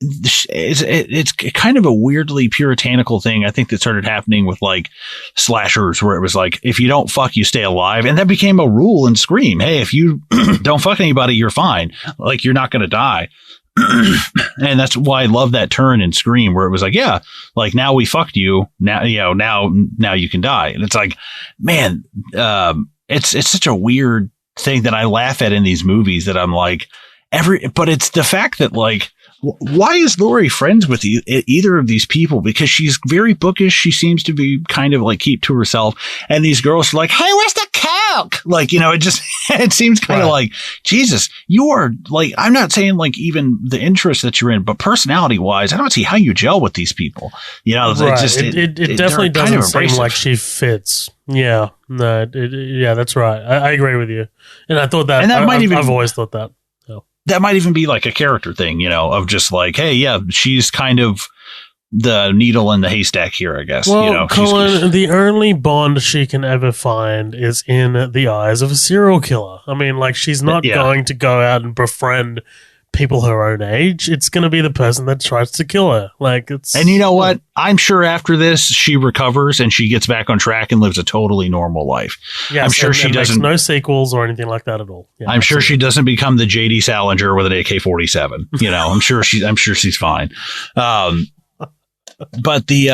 it's kind of a weirdly puritanical thing. I think that started happening with like slashers, where it was like, if you don't fuck, you stay alive. And that became a rule in Scream. Hey, if you don't fuck anybody, you're fine. Like, you're not going to die. And that's why I love that turn in Scream, where it was like, yeah, like, now we fucked you. Now, now you can die. And it's like, man, it's such a weird thing that I laugh at in these movies, that I'm like, but it's the fact that, like, why is Laurie friends with either of these people? Because she's very bookish. She seems to be kind of like keep to herself. And these girls are like, hey, where's the coke? Like, it seems kind of like, Jesus, you are like, I'm not saying like even the interest that you're in, but personality wise, I don't see how you gel with these people. It definitely doesn't seem like she fits. Yeah, no, yeah, that's right. I agree with you. And I thought that, and I've always thought that. That might even be like a character thing, of just like, hey, yeah, she's kind of the needle in the haystack here, I guess. Well, Colin, the only bond she can ever find is in the eyes of a serial killer. I mean, like, she's not going to go out and befriend people her own age. It's going to be the person that tries to kill her. Like, it's. And you know what? I'm sure after this, she recovers and she gets back on track and lives a totally normal life. Yes, I'm sure she doesn't. No sequels or anything like that at all. Yeah, I'm sure she doesn't become the JD Salinger with an AK-47. I'm sure she's fine. But these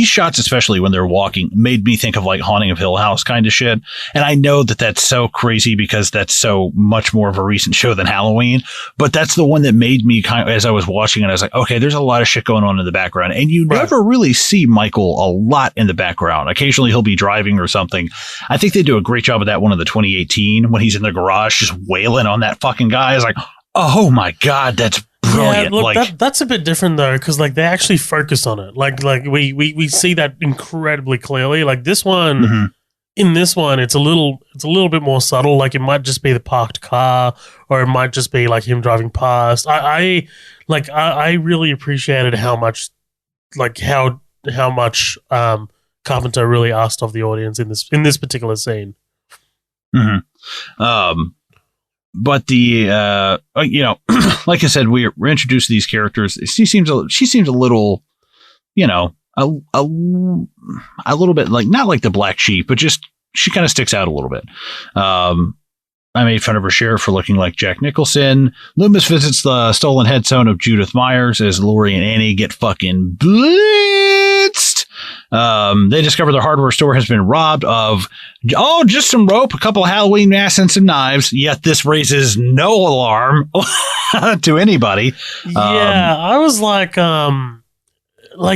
shots, especially when they're walking, made me think of like Haunting of Hill House kind of shit. And I know that that's so crazy because that's so much more of a recent show than Halloween. But that's the one that made me kind of, as I was watching it, I was like, okay, there's a lot of shit going on in the background. And you never really see Michael a lot in the background. Occasionally he'll be driving or something. I think they do a great job of that one in the 2018 when he's in the garage just wailing on that fucking guy. It's like, oh my God, that's brilliant. Yeah, look, that's a bit different though, because like they actually focus on it. Like we see that incredibly clearly. Like this one, in this one, it's a little bit more subtle. Like it might just be the parked car, or it might just be like him driving past. I really appreciated how much Carpenter really asked of the audience in this particular scene. But the like I said, we're introduced to these characters. She seems a little, a little bit like, not like the black sheep, but just she kind of sticks out a little bit. I made fun of her sheriff for looking like Jack Nicholson. Loomis visits the stolen headstone of Judith Myers as Laurie and Annie get fucking blitzed. They discover their hardware store has been robbed of, just some rope, a couple of Halloween masks, and some knives. Yet this raises no alarm to anybody. I was like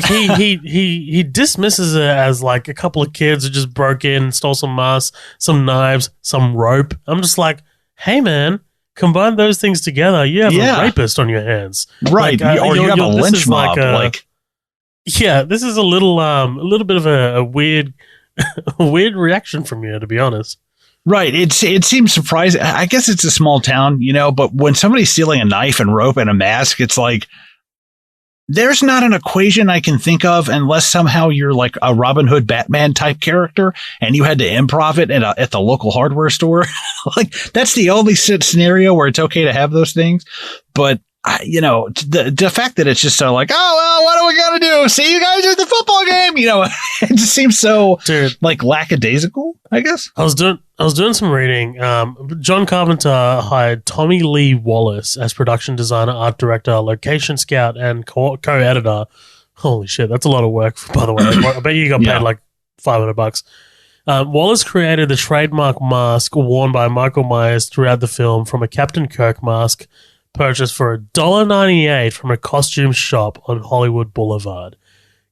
he dismisses it as like a couple of kids who just broke in, stole some masks, some knives, some rope. I'm just like, hey man, combine those things together, you have a rapist on your hands, right? Or you have a lynch mob, Yeah, this is a little bit of a weird, weird reaction from you, to be honest. Right. It seems surprising. I guess it's a small town, but when somebody's stealing a knife and rope and a mask, it's like, there's not an equation I can think of unless somehow you're like a Robin Hood Batman type character and you had to improv it at the local hardware store. Like, that's the only scenario where it's okay to have those things. But the fact that it's just so like, oh, well, what are we going to do? See you guys at the football game. It just seems so like lackadaisical, I guess. I was doing some reading. John Carpenter hired Tommy Lee Wallace as production designer, art director, location scout, and co-editor. Holy shit, that's a lot of work, by the way. I bet you got paid like $500. Wallace created the trademark mask worn by Michael Myers throughout the film, from a Captain Kirk mask purchased for $1.98 from a costume shop on Hollywood Boulevard.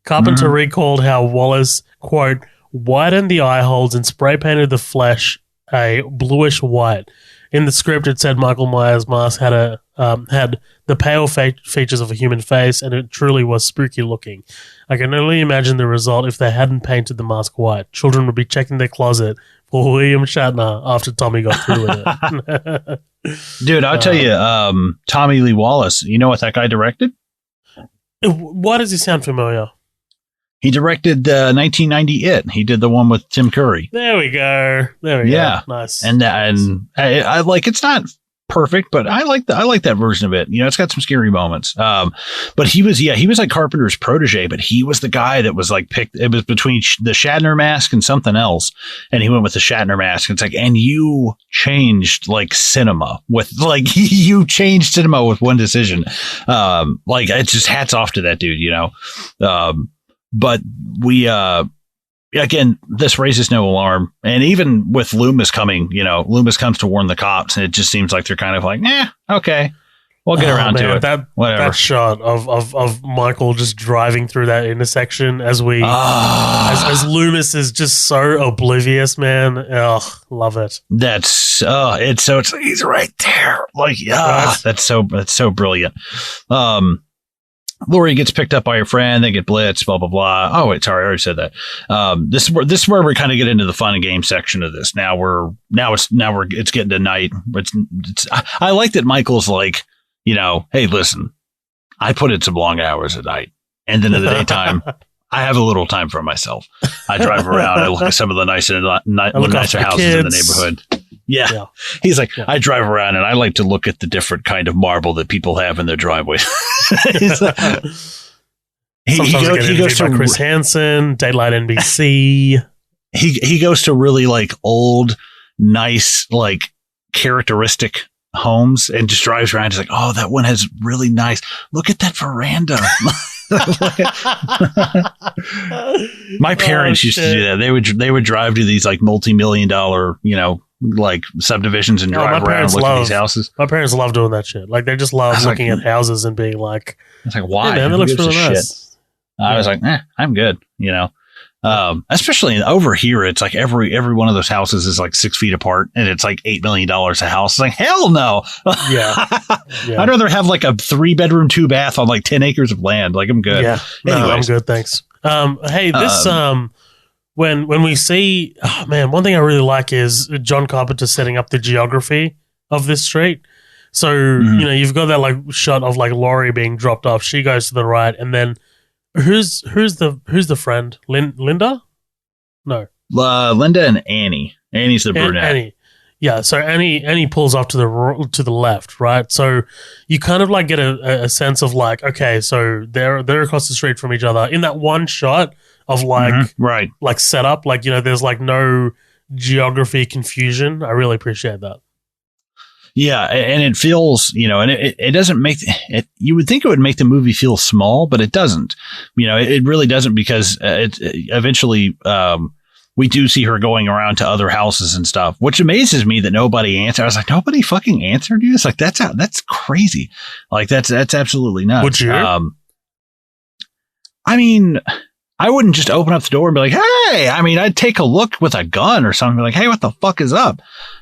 Carpenter recalled how Wallace, quote, widened the eye holes and spray painted the flesh a bluish white. In the script, it said Michael Myers' mask had the pale features of a human face, and it truly was spooky looking. I can only imagine the result if they hadn't painted the mask white. Children would be checking their closet for William Shatner after Tommy got through with it. Dude, I'll tell you, Tommy Lee Wallace, you know what that guy directed? Why does he sound familiar? He directed the 1990 It. He did the one with Tim Curry. There we go. Yeah, nice. And I like, it's not perfect, but I like that version of it. You know, it's got some scary moments. But he was like Carpenter's protege, but he was the guy that was like picked. It was between the Shatner mask and something else, and he went with the Shatner mask. It's like, and you changed like cinema with like you changed cinema with one decision. Like it's just hats off to that dude, you know. But we again, this raises no alarm. And even with Loomis coming, you know, Loomis comes to warn the cops, and it just seems like they're kind of like, okay, we'll get around to it. That shot of Michael just driving through that intersection as as Loomis is just so oblivious, man. Ugh, love it. That's he's right there. Like, Right. that's so brilliant. Lori gets picked up by her friend. They get blitzed, blah, blah, blah. Oh, wait, sorry. I already said that. This is where we kind of get into the fun and game section of this. It's getting to night. I like that Michael's like, you know, hey, listen, I put in some long hours at night, and then in the daytime, I have a little time for myself. I drive around. I look at some of the nicer houses in the neighborhood. Yeah. He's like, I drive around and I like to look at the different kind of marble that people have in their driveways. Sometimes I get interviewed by Chris Hansen, Daylight NBC. He goes to really like old, nice, like characteristic homes and just drives around. He's like, oh, that one has really nice. Look at that veranda. My parents used to do that. They would drive to these like multi-million-dollar, you know, like subdivisions and drive around and look at these houses. My parents love doing that shit. Like they just love looking at houses and being like, it's like, why? Hey man, that looks really nice. I was like, I'm good. You know, especially over here, it's like every one of those houses is like 6 feet apart and it's like $8 million a house. It's like, hell no. Yeah. I'd rather have like a 3-bedroom, 2-bath on like 10 acres of land. Like I'm good. Yeah. No, I'm good. Thanks. Hey, this, when we see, oh man, one thing I really like is John Carpenter setting up the geography of this street. So, you know, you've got that like shot of like Laurie being dropped off. She goes to the right, and then who's the friend? Linda? No. Linda and Annie. Annie's the brunette. Annie. Yeah, so Annie pulls off to the left, right? So you kind of like get a sense of like, okay, so they're across the street from each other in that one shot of like right, like setup, like, you know, there's like no geography confusion. I really appreciate that. Yeah, and it feels, you know, and it doesn't make it. You would think it would make the movie feel small, but it doesn't. You know, it really doesn't, because eventually we do see her going around to other houses and stuff, which amazes me that nobody answered. I was like, nobody fucking answered you? It's like, that's crazy. Like that's absolutely nuts. Would you? I mean, I wouldn't just open up the door and be like, hey, I mean, I'd take a look with a gun or something, like, hey, what the fuck is up?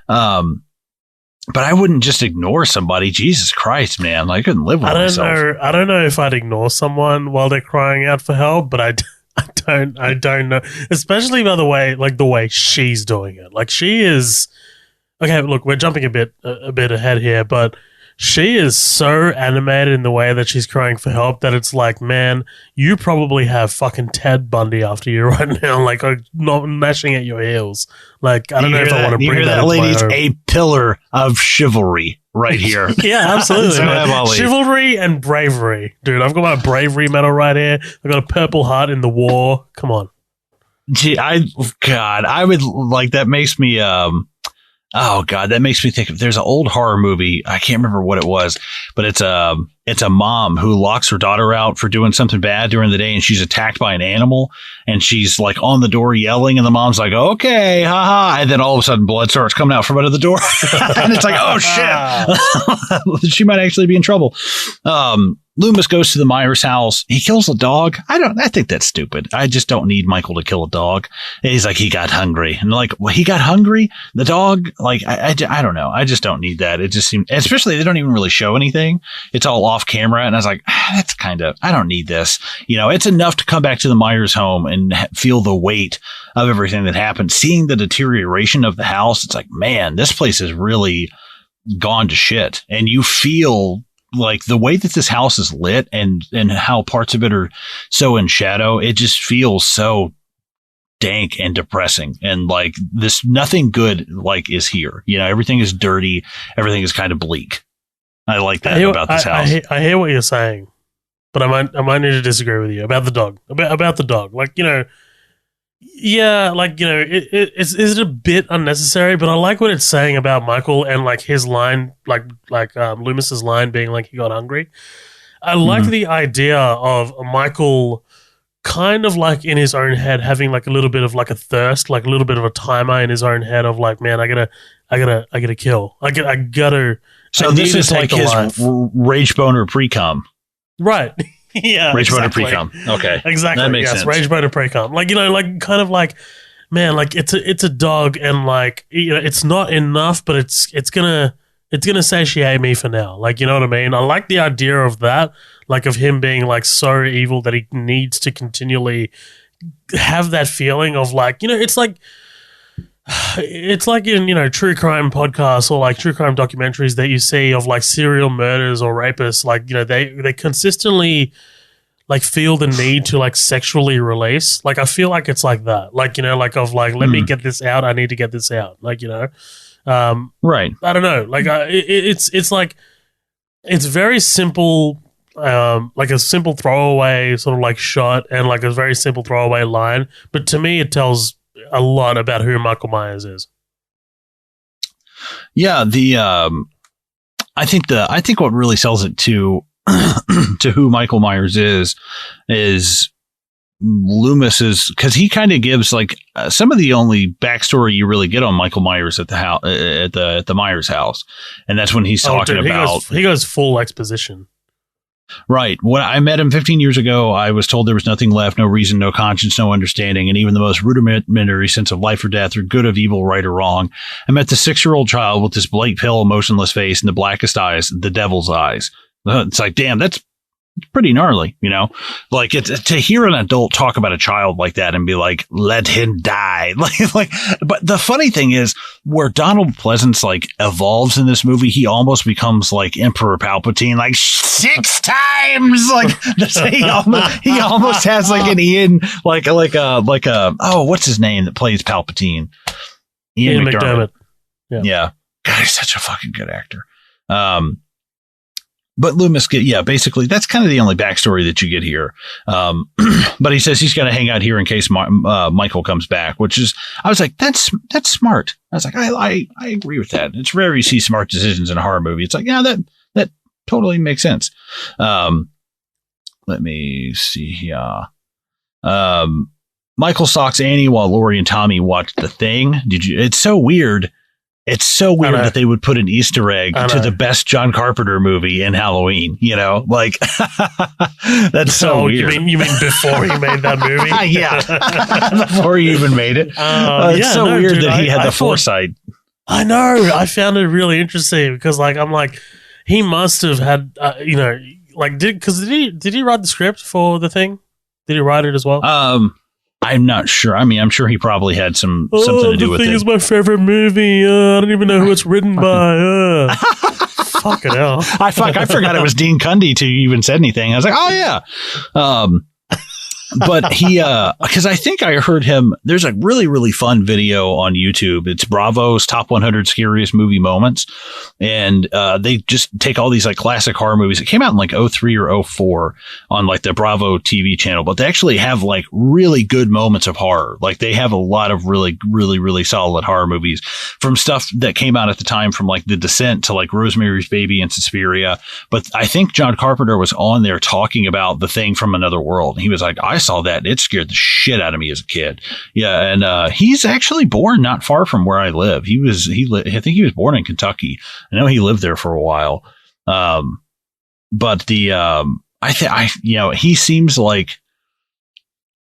But I wouldn't just ignore somebody. Jesus Christ, man. Like, I couldn't live with myself. I don't know if I'd ignore someone while they're crying out for help, but I don't know. Especially by the way she's doing it. Like, she is, okay, look, we're jumping a bit ahead here, but she is so animated in the way that she's crying for help that it's like, man, you probably have fucking Ted Bundy after you right now, like not gnashing at your heels. Like, I don't know if I want to bring that. That lady's a pillar of chivalry right here. Yeah, absolutely. Chivalry and bravery, dude. I've got my bravery medal right here. I've got a Purple Heart in the war. Come on. Gee, I would like, that makes me oh God, that makes me think of, there's an old horror movie. I can't remember what it was, but it's a mom who locks her daughter out for doing something bad during the day, and she's attacked by an animal, and she's like on the door yelling, and the mom's like, okay, haha. And then all of a sudden blood starts coming out from under the door. And it's like, oh shit, she might actually be in trouble. Loomis goes to the Myers house. He kills a dog. I think that's stupid. I just don't need Michael to kill a dog. And he's like, he got hungry. And like, well, he got hungry? The dog? Like, I don't know. I just don't need that. It just seems, especially they don't even really show anything. It's all off camera. And I was like, that's kind of, I don't need this. You know, it's enough to come back to the Myers home and feel the weight of everything that happened. Seeing the deterioration of the house, it's like, man, this place has really gone to shit. And you feel like the way that this house is lit and how parts of it are so in shadow, it just feels so dank and depressing, and like this nothing good like is here. You know, everything is dirty, everything is kind of bleak. I like that about this house. I hear what you're saying, but I might need to disagree with you about the dog. About the dog, like, you know, yeah, like, you know, it's a bit unnecessary, but I like what it's saying about Michael and like his line, like Loomis's line being like he got hungry. I like the idea of Michael kind of like in his own head having like a little bit of like a thirst, like a little bit of a timer in his own head of like, man, I gotta kill. I gotta. So this is like his rage boner pre-com. Right. Yeah. Rage boner pre-com. Okay. Exactly. That makes sense. sense. Rage boner pre-com. Like, you know, like kind of like, man, like it's a dog, and like, you know, it's not enough, but it's gonna satiate me for now. Like, you know what I mean? I like the idea of that, like of him being like so evil that he needs to continually have that feeling of like, you know, it's like in, you know, true crime podcasts or like true crime documentaries that you see of like serial murders or rapists, like, you know, they consistently like feel the need to like sexually release. Like, I feel like it's like that, like, you know, like of like, let me get this out. I need to get this out. Like, you know, right. I don't know. Like, it's like, it's very simple, like a simple throwaway sort of like shot and like a very simple throwaway line. But to me, it tells a lot about who Michael Myers is. Yeah. I think what really sells it to who Michael Myers is Loomis's, because he kind of gives like some of the only backstory you really get on Michael Myers at the house, at the Myers house, and that's when he's talking about he goes full exposition. Right. When I met him 15 years ago, I was told there was nothing left, no reason, no conscience, no understanding, and even the most rudimentary sense of life or death, or good of evil, right or wrong. I met the 6-year-old child with this blank, pale, emotionless face and the blackest eyes, the devil's eyes. It's like, damn, that's pretty gnarly, you know? Like, to hear an adult talk about a child like that and be like, let him die. like, but the funny thing is, where Donald Pleasance like evolves in this movie, he almost becomes like Emperor Palpatine, like 6 times. Like, he almost has like an Ian, like oh, what's his name that plays Palpatine? Ian McDermott. Yeah. God, he's such a fucking good actor. But Loomis basically that's kind of the only backstory that you get here. But he says he's going to hang out here in case Michael comes back, which is, I was like, that's smart. I was like, I agree with that. It's rare you see smart decisions in a horror movie. It's like, yeah, that totally makes sense. Let me see here. Michael stalks Annie while Lori and Tommy watch The Thing. It's so weird. It's so weird that they would put an Easter egg to the best John Carpenter movie in Halloween, you know, like that's so weird. You mean before he made that movie? Yeah. Before he even made it. It's so weird, dude, that he had the foresight. I know. I found it really interesting because like, I'm like, he must have had, you know, like did he write the script for The Thing? Did he write it as well? I'm not sure. I mean, I'm sure he probably had something to do with it. The Thing is my favorite movie. I don't even know who it's written by. Fucking hell. I forgot it was Dean Cundy to even said anything. I was like, oh yeah. But he, because I think I heard him. There's a really, really fun video on YouTube. It's Bravo's Top 100 Scariest Movie Moments. And they just take all these like classic horror movies. It came out in like 03 or 04 on like the Bravo TV channel, but they actually have like really good moments of horror. Like they have a lot of really, really, really solid horror movies, from stuff that came out at the time, from like The Descent to like Rosemary's Baby and Suspiria. But I think John Carpenter was on there talking about The Thing from Another World. And he was like, I saw that. It scared the shit out of me as a kid. Yeah. And he's actually born not far from where I live. I think he was born in Kentucky. I know he lived there for a while. But he seems like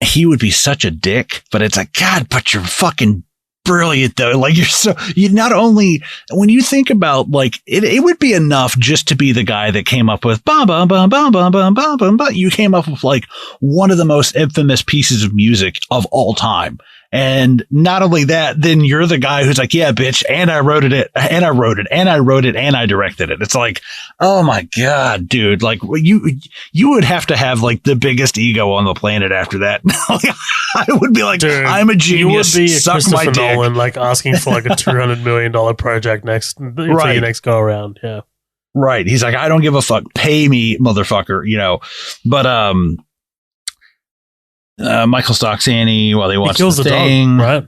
he would be such a dick, but it's like, God, but you're fucking brilliant though. Like you not only, when you think about like it would be enough just to be the guy that came up with bum bum bum bum bum bum bum bum, but you came up with like one of the most infamous pieces of music of all time. And not only that, then you're the guy who's like, yeah, bitch. And I wrote it and I wrote it and I wrote it and I directed it. It's like, oh my God, dude. Like you would have to have like the biggest ego on the planet after that. I would be like, dude, I'm a genius. You would be Suck Christopher my dick. Nolan, like asking for like a $200 million project for your next go around. Yeah. Right. He's like, I don't give a fuck. Pay me, motherfucker. But, Michael stalks Annie while they watch the thing. Dog, right?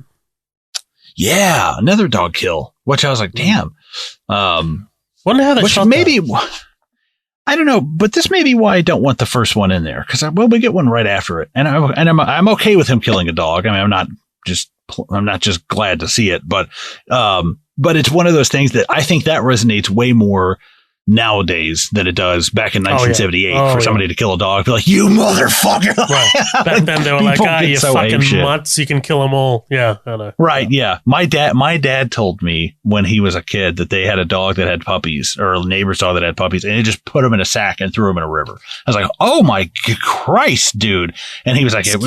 Yeah, another dog kill. Which I was like, damn. Wonder how they shot maybe that. I don't know, but this may be why I don't want the first one in there because we get one right after it, and I'm okay with him killing a dog. I mean, I'm not just glad to see it, but it's one of those things that I think that resonates way more nowadays than it does back in 1978 for somebody to kill a dog. Be like, you motherfucker. Right. Back then they were like, you so fucking mutts, you can kill them all. Yeah, I know. Right, yeah. My dad told me when he was a kid that they had a dog that had puppies, or a neighbor's dog that had puppies, and he just put them in a sack and threw them in a river. I was like, oh my Christ, dude. And he was like, it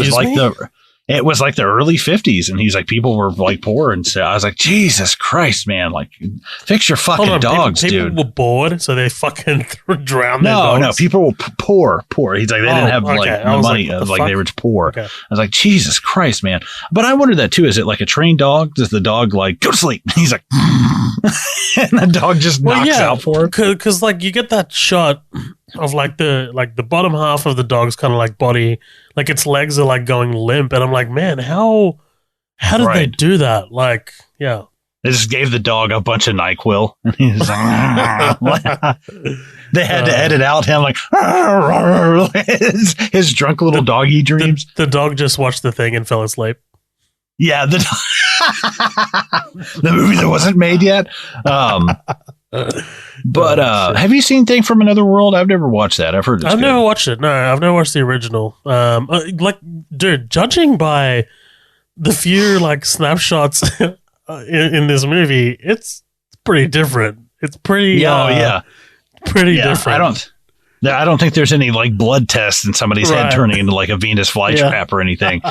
was like the early 50s, and he's like, people were like poor, and so I was like, Jesus Christ, man, like fix your fucking dogs, people dude. People were bored, so they fucking drowned their dogs. No, people were poor. He's like, they didn't have like the money, like they were poor. Okay. I was like, Jesus Christ, man. But I wondered that too. Is it like a trained dog? Does the dog like go to sleep? He's like, and the dog just knocks out for him. Because like you get that shot of like the bottom half of the dog's kind of like body, like its legs are like going limp, and I'm like, man, how did they do that? Like, yeah, they just gave the dog a bunch of NyQuil, and he's like, they had to edit out him like his drunk little doggy dreams. The dog just watched the thing and fell asleep. Yeah, the movie that wasn't made yet. But have you seen Thing from Another World? I've never watched that. I've heard it's I've never watched it. No, I've never watched the original. Like, dude, judging by the few like snapshots in this movie, it's pretty different. It's pretty pretty different. I don't think there's any like blood tests in somebody's head turning into like a Venus flytrap or anything.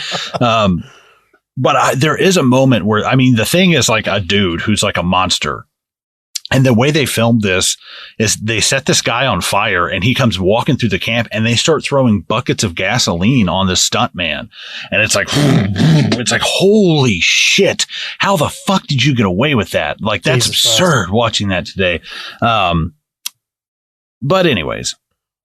But there is a moment where, I mean, the Thing is like a dude who's like a monster. And the way they filmed this is they set this guy on fire, and he comes walking through the camp, and they start throwing buckets of gasoline on this stunt man. And it's like, holy shit. How the fuck did you get away with that? Like, that's absurd watching that today. But anyways,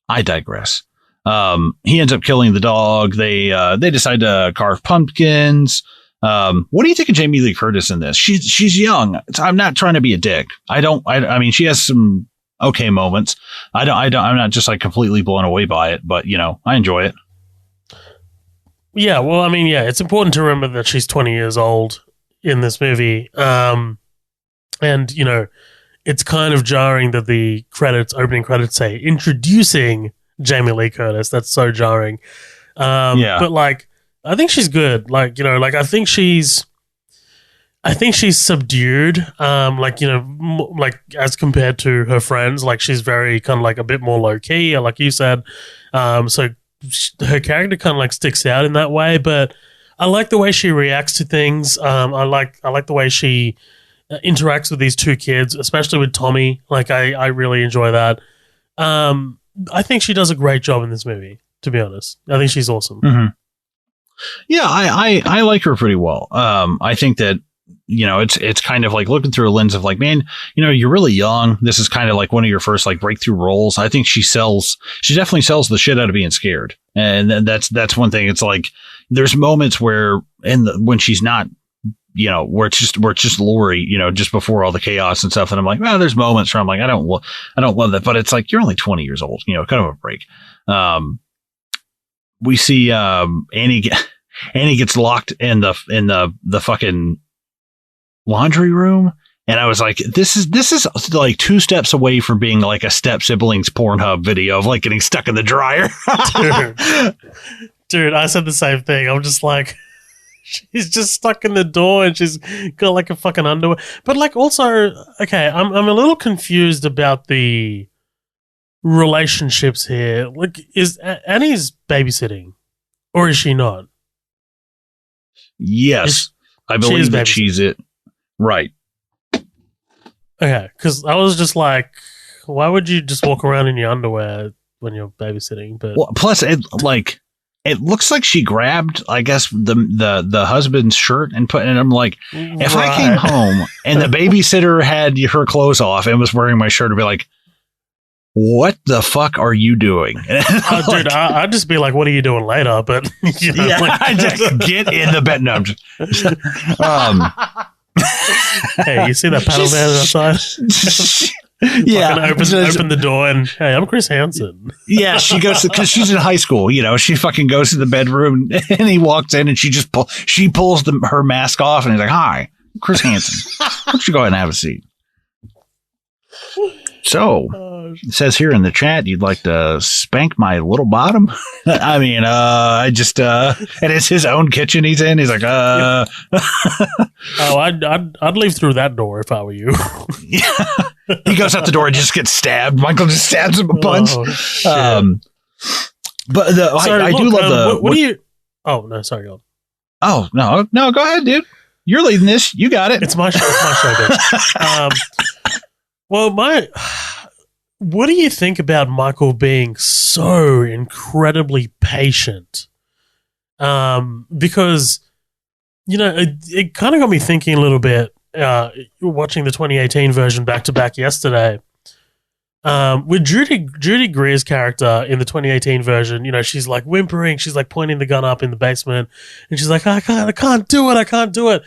I digress. He ends up killing the dog. They decide to carve pumpkins. What do you think of Jamie Lee Curtis in this? She's young. I'm not trying to be a dick. I mean, she has some okay moments. I'm not just like completely blown away by it, but I enjoy it. Yeah. Well, I mean, it's important to remember that she's 20 years old in this movie. And it's kind of jarring that the opening credits say introducing Jamie Lee Curtis. That's so jarring. But like, I think she's good. Like, I think she's subdued. Like as compared to her friends, like she's very kind of like a bit more low key, like you said. So her character kind of like sticks out in that way, but I like the way she reacts to things. I like the way she interacts with these two kids, especially with Tommy. Like I really enjoy that. I think she does a great job in this movie, to be honest. I think she's awesome. Mm-hmm. Yeah, I like her pretty well. I think that, it's kind of like looking through a lens of like, man, you're really young. This is kind of like one of your first like breakthrough roles. I think she definitely sells the shit out of being scared. And that's one thing. It's like, there's moments where when she's not, where it's just Lori, just before all the chaos and stuff. And I'm like, well, there's moments where I'm like, I don't love that, but it's like, you're only 20 years old, kind of a break. We see Annie gets locked in the fucking laundry room, and I was like, this is like 2 steps away from being like a Step Siblings Pornhub video of like getting stuck in the dryer. Dude, I said the same thing. I'm just like, she's just stuck in the door, and she's got like a fucking underwear. But like, also, okay, I'm a little confused about the relationships here. Like, is Annie's babysitting, or is she not? Yes, I believe that she's it. Right. Okay, because I was just like, why would you just walk around in your underwear when you're babysitting? But plus, it looks like she grabbed, I guess, the husband's shirt and put. And I'm like, if I came home and the babysitter had her clothes off and was wearing my shirt, I'd be like, what the fuck are you doing? Dude, I'd just be like, what are you doing later? But I just get in the bed. No, I'm just. Hey, you see that panel there outside? Open the door and hey, I'm Chris Hansen. Yeah, she goes because she's in high school. She fucking goes to the bedroom and he walks in and she pulls her mask off and he's like, "Hi, I'm Chris Hansen. Why don't you go ahead and have a seat?" So it says here in the chat, you'd like to spank my little bottom. I mean, I just and it's his own kitchen he's in. He's like, Oh, I'd leave through that door if I were you. He goes out the door and just gets stabbed. Michael just stabs him a bunch. Oh, but I do love the. What do you? Oh no, sorry, go on. Oh no, go ahead, dude. You're leading this. You got it. It's my show. Dude. Well, what do you think about Michael being so incredibly patient? Because, it kind of got me thinking a little bit, watching the 2018 version back-to-back yesterday. With Judy Greer's character in the 2018 version, she's like whimpering, she's like pointing the gun up in the basement, and she's like, I can't do it.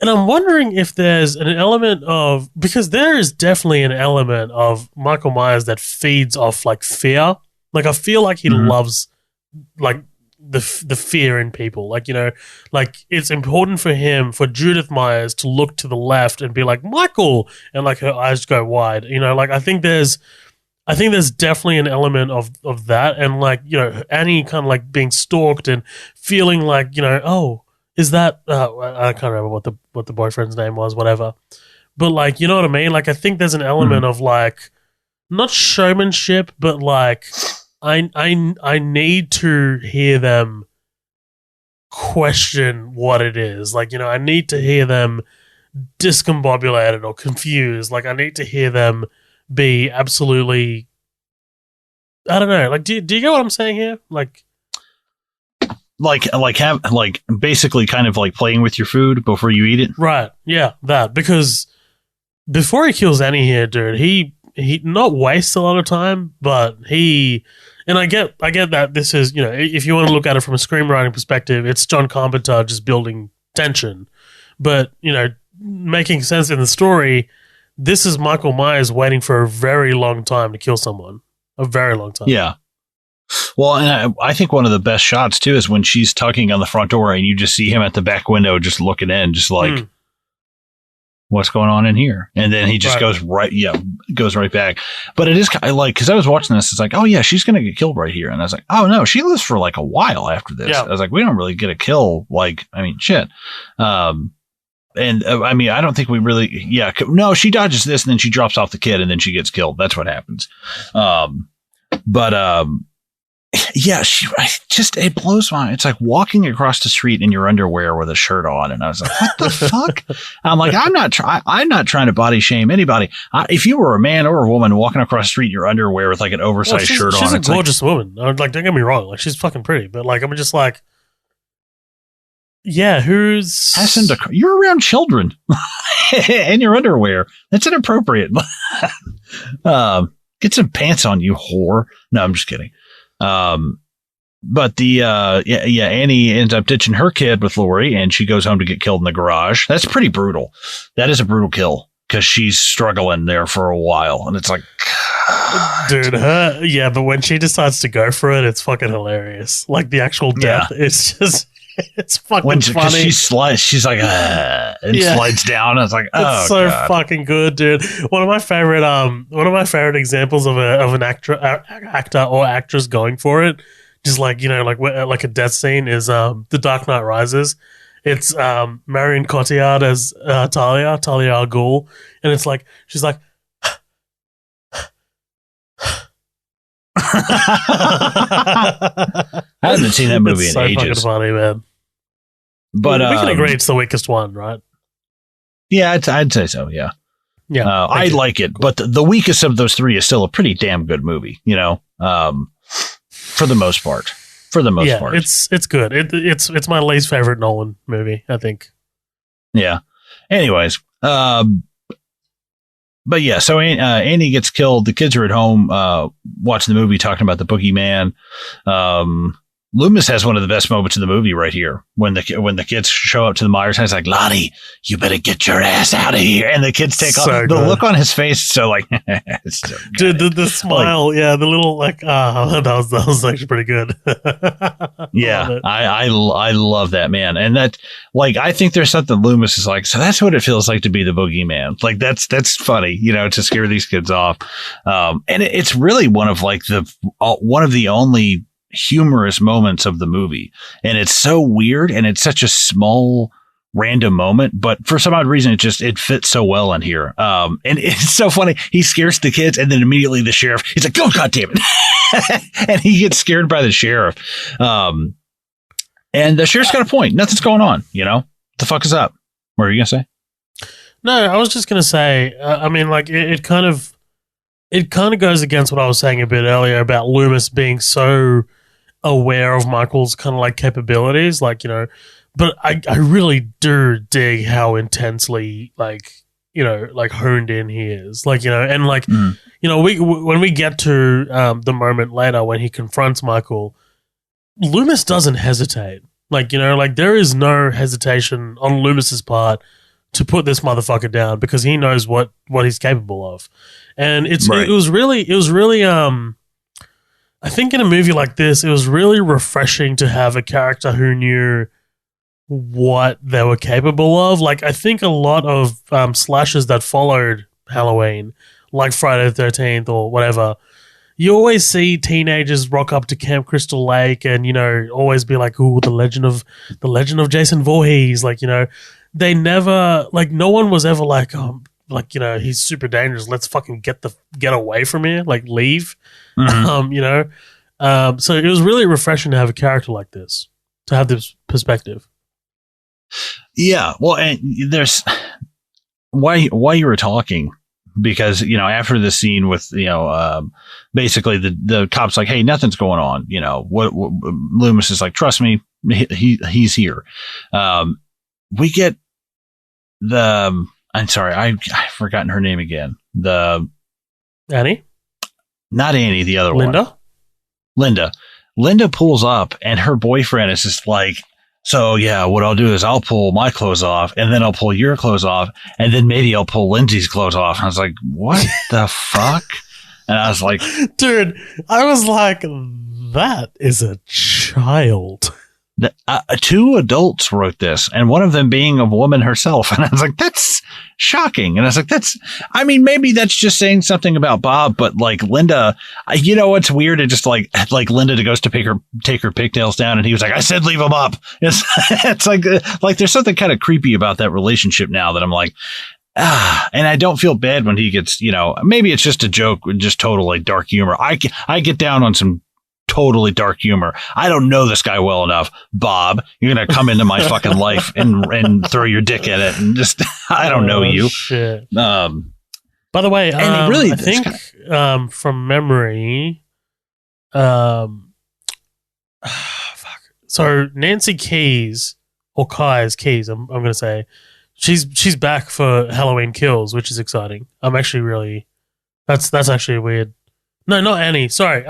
And I'm wondering if there's an element of, because there is definitely an element of Michael Myers that feeds off like fear. Like I feel like he loves like the fear in people. Like, like it's important for Judith Myers to look to the left and be like, Michael, and like her eyes go wide. Like I think there's definitely an element of that. And like, Annie kind of like being stalked and feeling like, oh, is that I can't remember what the boyfriend's name was, whatever. But like, you know what I mean? Like I think there's an element of like not showmanship, but like I need to hear them question what it is. Like, I need to hear them discombobulated or confused. Like I need to hear them be absolutely, I don't know. Like do you get what I'm saying here? Like basically kind of like playing with your food before you eat it. Right. Yeah, that. Because before he kills Annie here, dude, he not wastes a lot of time, but and I get that this is, if you want to look at it from a screenwriting perspective, it's John Carpenter just building tension. But, making sense in the story, this is Michael Myers waiting for a very long time to kill someone. A very long time. Yeah. Well, and I think one of the best shots, too, is when she's tugging on the front door and you just see him at the back window just looking in, just like, what's going on in here? And then he just goes right back. But it is kind of like, because I was watching this, it's like, oh, yeah, she's going to get killed right here. And I was like, oh, no, she lives for like a while after this. Yeah. I was like, we don't really get a kill. Like, I mean, shit. I don't think we really, no, she dodges this and then she drops off the kid and then she gets killed. That's what happens. Yeah, it blows my. It's like walking across the street in your underwear with a shirt on, and I was like, "What the fuck?" I'm like, I'm not trying to body shame anybody. If you were a man or a woman walking across the street in your underwear with like an oversized shirt on, she's a gorgeous woman. Like, don't get me wrong, like she's fucking pretty, but like I'm just like, yeah, you're around children in your underwear. That's inappropriate. Get some pants on, you whore. No, I'm just kidding. But Annie ends up ditching her kid with Lori and she goes home to get killed in the garage. That's pretty brutal. That is a brutal kill because she's struggling there for a while. And it's like, God. Dude, but when she decides to go for it, it's fucking hilarious. Like the actual death, it's just, it's fucking funny. She's like, and slides down. I was like, oh, it's so God. Fucking good, dude. One of my favorite examples of an actor or actress going for it, just like like a death scene is The Dark Knight Rises. It's Marion Cotillard as Talia al Ghul, and it's like she's like. I haven't seen that movie in ages. Fucking funny, man. But we can agree it's the weakest one, right? Yeah, I'd say so. Yeah. Yeah, I like it, but the weakest of those three is still a pretty damn good movie, for the most part. For the most part, it's good. It's my least favorite Nolan movie, I think. Yeah. Anyways, but yeah, so Andy gets killed. The kids are at home watching the movie, talking about the boogeyman. Loomis has one of the best moments in the movie right here when the kids show up to the Myers house, like, Lonnie, you better get your ass out of here, and the kids take off. The look on his face, so like, so dude, the smile, the little that was actually pretty good. Yeah, I love that, man, and that, like, I think there's something Loomis is like, so that's what it feels like to be the boogeyman. Like that's funny, to scare these kids off, and it's really one of the only humorous moments of the movie, and it's so weird, and it's such a small random moment, but for some odd reason it fits so well in here. And it's so funny, he scares the kids, and then immediately the sheriff, he's like, oh god damn it. And he gets scared by the sheriff, and the sheriff's got a point. Nothing's going on, what the fuck is up? What are you gonna say? No, I was just gonna say, I mean, like, it kind of goes against what I was saying a bit earlier about Loomis being so aware of Michael's kind of like capabilities, like, but I really do dig how intensely like honed in he is, like, and like, when we get to the moment later when he confronts Michael, Loomis doesn't hesitate, like, there is no hesitation on Loomis's part to put this motherfucker down because he knows what he's capable of. And it was really I think in a movie like this, it was really refreshing to have a character who knew what they were capable of. Like, I think a lot of slashers that followed Halloween, like Friday the 13th or whatever, you always see teenagers rock up to Camp Crystal Lake and, always be like, ooh, the legend of Jason Voorhees. Like, they never, like, no one was ever like, he's super dangerous. Let's fucking get away from here. Like, leave. Mm-hmm. So it was really refreshing to have a character like this, to have this perspective. Yeah. Well, and there's why you were talking, because, after the scene with, basically the cop's like, hey, nothing's going on. What Loomis is like, trust me, he's here. We get I'm sorry, I've forgotten her name again. Annie? Not Annie, the other one. Linda pulls up, and her boyfriend is just like, so yeah, what I'll do is I'll pull my clothes off, and then I'll pull your clothes off, and then maybe I'll pull Lindsay's clothes off. And I was like, what the fuck? And I was like, dude, that is a child. Two adults wrote this, and one of them being a woman herself. And I was like, that's shocking. And I was like, maybe that's just saying something about Bob, but like Linda, what's weird? It just like Linda goes to take her pigtails down, and he was like, I said, leave them up. It's like there's something kind of creepy about that relationship now that I'm like, and I don't feel bad when he gets, maybe it's just a joke, just total like dark humor. I get down on some totally dark humor. I don't know this guy well enough. Bob, you're going to come into my fucking life and throw your dick at it. And just, I don't know you. Shit. By the way, and really, I think from memory, fuck. So Nancy Keys, or Kai's Keys, I'm going to say, she's back for Halloween Kills, which is exciting. I'm actually really, that's actually weird. No, not Annie. Sorry.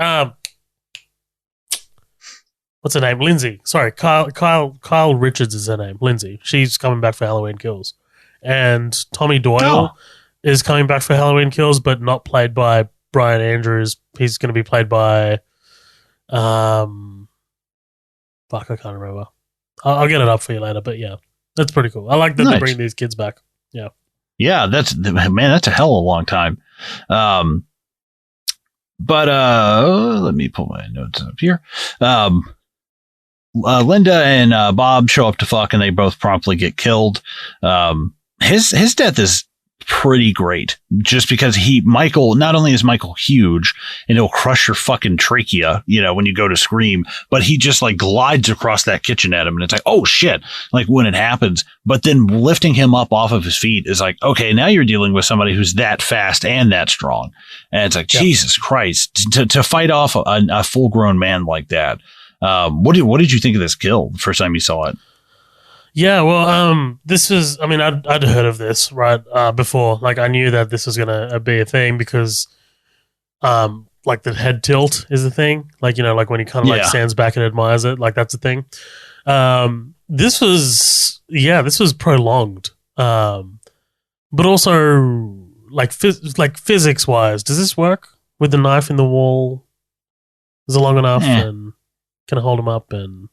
What's her name? Lindsay. Sorry, Kyle Richards is her name. Lindsay. She's coming back for Halloween Kills. And Tommy Doyle is coming back for Halloween Kills, but not played by Brian Andrews. He's going to be played by... fuck, I can't remember. I'll get it up for you later, but yeah. That's pretty cool. I like that they bring these kids back. Yeah. Yeah, that's a hell of a long time. But let me pull my notes up here. Linda and Bob show up to fuck, and they both promptly get killed. His death is pretty great, just because Michael, not only is Michael huge and he'll crush your fucking trachea, when you go to scream, but he just like glides across that kitchen at him, and it's like, oh shit, like when it happens. But then lifting him up off of his feet is like, okay, now you're dealing with somebody who's that fast and that strong, and it's like, Jesus Christ, to fight off a full grown man like that. What did you think of this kill the first time you saw it? Yeah, well, this was, I mean, I'd heard of this, right, before. Like, I knew that this was going to be a thing because, like, the head tilt is a thing. Like, like when he kind of, like, stands back and admires it. Like, that's a thing. This was prolonged. But also, like physics-wise, does this work with the knife in the wall? Is it long enough? And can I hold him up? And,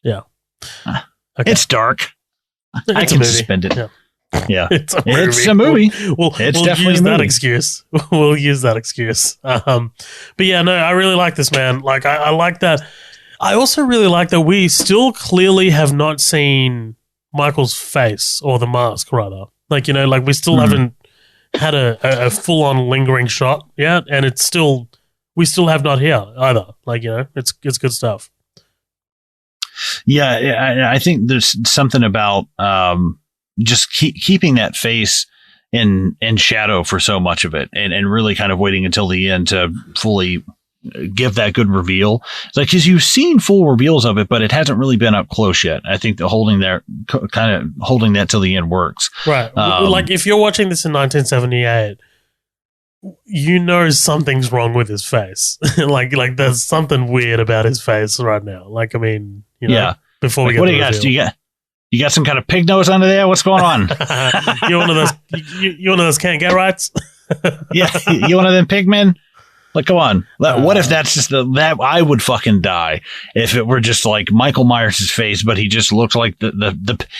yeah. Okay. It's dark. I can suspend it. Yeah. It's a movie. We'll use that excuse. We'll use that excuse. But yeah, no, I really like this, man. Like, I like that. I also really like that we still clearly have not seen Michael's face, or the mask, rather. Like, like we still haven't had a full-on lingering shot yet, and we still have not here either. Like, it's good stuff. Yeah, I think there's something about just keeping that face in shadow for so much of it, and really kind of waiting until the end to fully give that good reveal. It's like, because you've seen full reveals of it, but it hasn't really been up close yet. I think the holding that till the end works. Right. Like, if you're watching this in 1978, something's wrong with his face. like there's something weird about his face right now. Like, I mean, before we get, what do you got? You got some kind of pig nose under there? What's going on? You one of those can't get rights? Yeah, you one of them pig men? Like, come on. What if that's just that? I would fucking die if it were just like Michael Myers' face, but he just looked like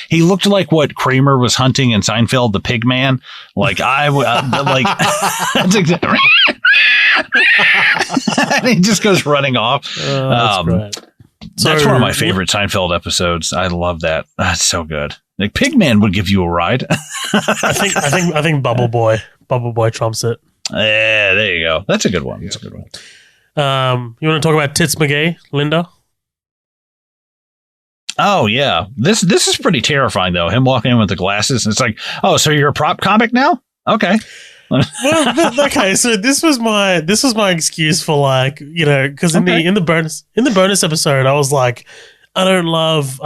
he looked like what Kramer was hunting in Seinfeld, the pig man. Like, I would, like, that's exactly. And he just goes running off. That's one of my favorite Seinfeld episodes. I love that. That's so good. Like, Pigman would give you a ride. I think Bubble Boy trumps it. Yeah, there you go. That's a good one. That's a good one. You want to talk about Tits McGee, Linda? Oh yeah, this is pretty terrifying though. Him walking in with the glasses, and it's like, oh, so you're a prop comic now? Okay. Well, okay. So this was my excuse for, like, because in the bonus episode, I was like, I don't love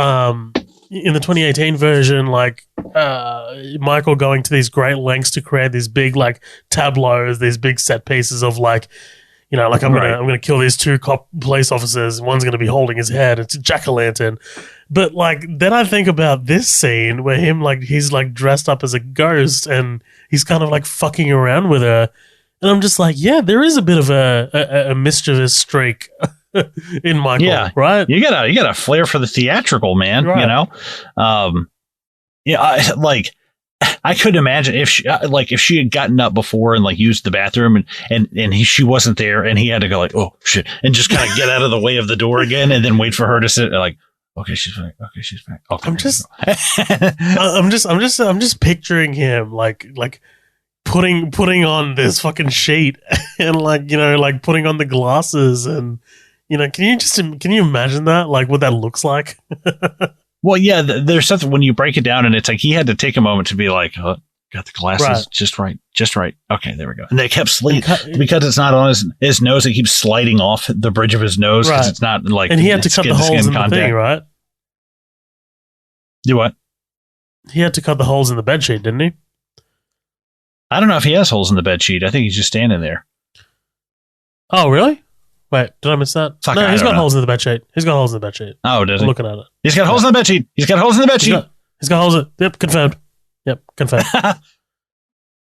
in the 2018 version, like, Michael going to these great lengths to create these big, like, tableaus, these big set pieces of, like, like, I'm gonna kill these two police officers. One's gonna be holding his head. It's a jack-o'-lantern. But, like, then I think about this scene where he's like dressed up as a ghost and he's kind of like fucking around with her, and I'm just like, yeah, there is a bit of a mischievous streak in Michael, right? You got a flair for the theatrical, man. Right. I could imagine if she had gotten up before and like used the bathroom and she wasn't there and he had to go like, oh shit, and just kind of get out of the way of the door again and then wait for her to sit like, okay, she's back. Okay, she's back. Okay, I'm just picturing him like putting on this fucking sheet and like putting on the glasses and can you imagine that, like, what that looks like? Well, yeah, there's something when you break it down and it's like he had to take a moment to be like, oh, got the glasses just right. Okay, there we go. And they kept because it's not on his nose. It keeps sliding off the bridge of his nose because it's not like. And he had to cut the holes in the thing, right? Do what? He had to cut the holes in the bedsheet, didn't he? I don't know if he has holes in the bedsheet. I think he's just standing there. Oh, really? Wait, did I miss that? Fuck, no, he's got holes in the bedsheet. He's got holes in the bedsheet. Oh, does he? I'm looking at it. He's got holes in the bedsheet. He's got holes in the bedsheet. He's got holes in. Yep, confirmed.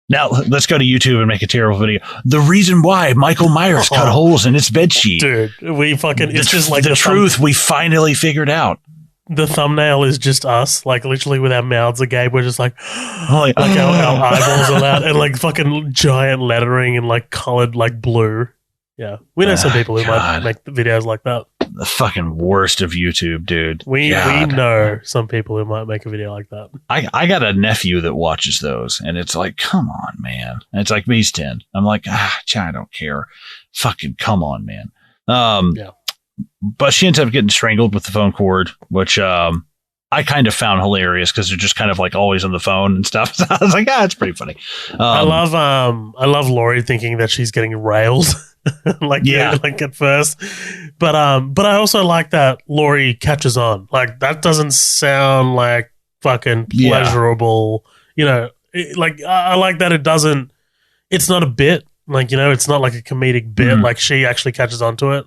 Now, let's go to YouTube and make a terrible video. The reason why Michael Myers cut holes in his bedsheet. Dude, it's just like the truth we finally figured out. The thumbnail is just us, like, literally with our mouths agape. We're just like our eyeballs are out and like fucking giant lettering and like colored like blue. Yeah, we know some people who might make videos like that. the fucking worst of YouTube, dude. We know some people who might make a video like that. I got a nephew that watches those, and it's like, come on, man. And it's like, he's 10. I'm like, I don't care. Fucking come on, man. Yeah. But she ends up getting strangled with the phone cord, which I kind of found hilarious because they're just kind of like always on the phone and stuff. So I was like, it's pretty funny. I love Laurie thinking that she's getting railed. like at first. But I also like that Laurie catches on. Like, that doesn't sound like fucking pleasurable. You know, I like that it's not a bit. Like, you know, it's not like a comedic bit. Mm-hmm. Like, she actually catches on to it.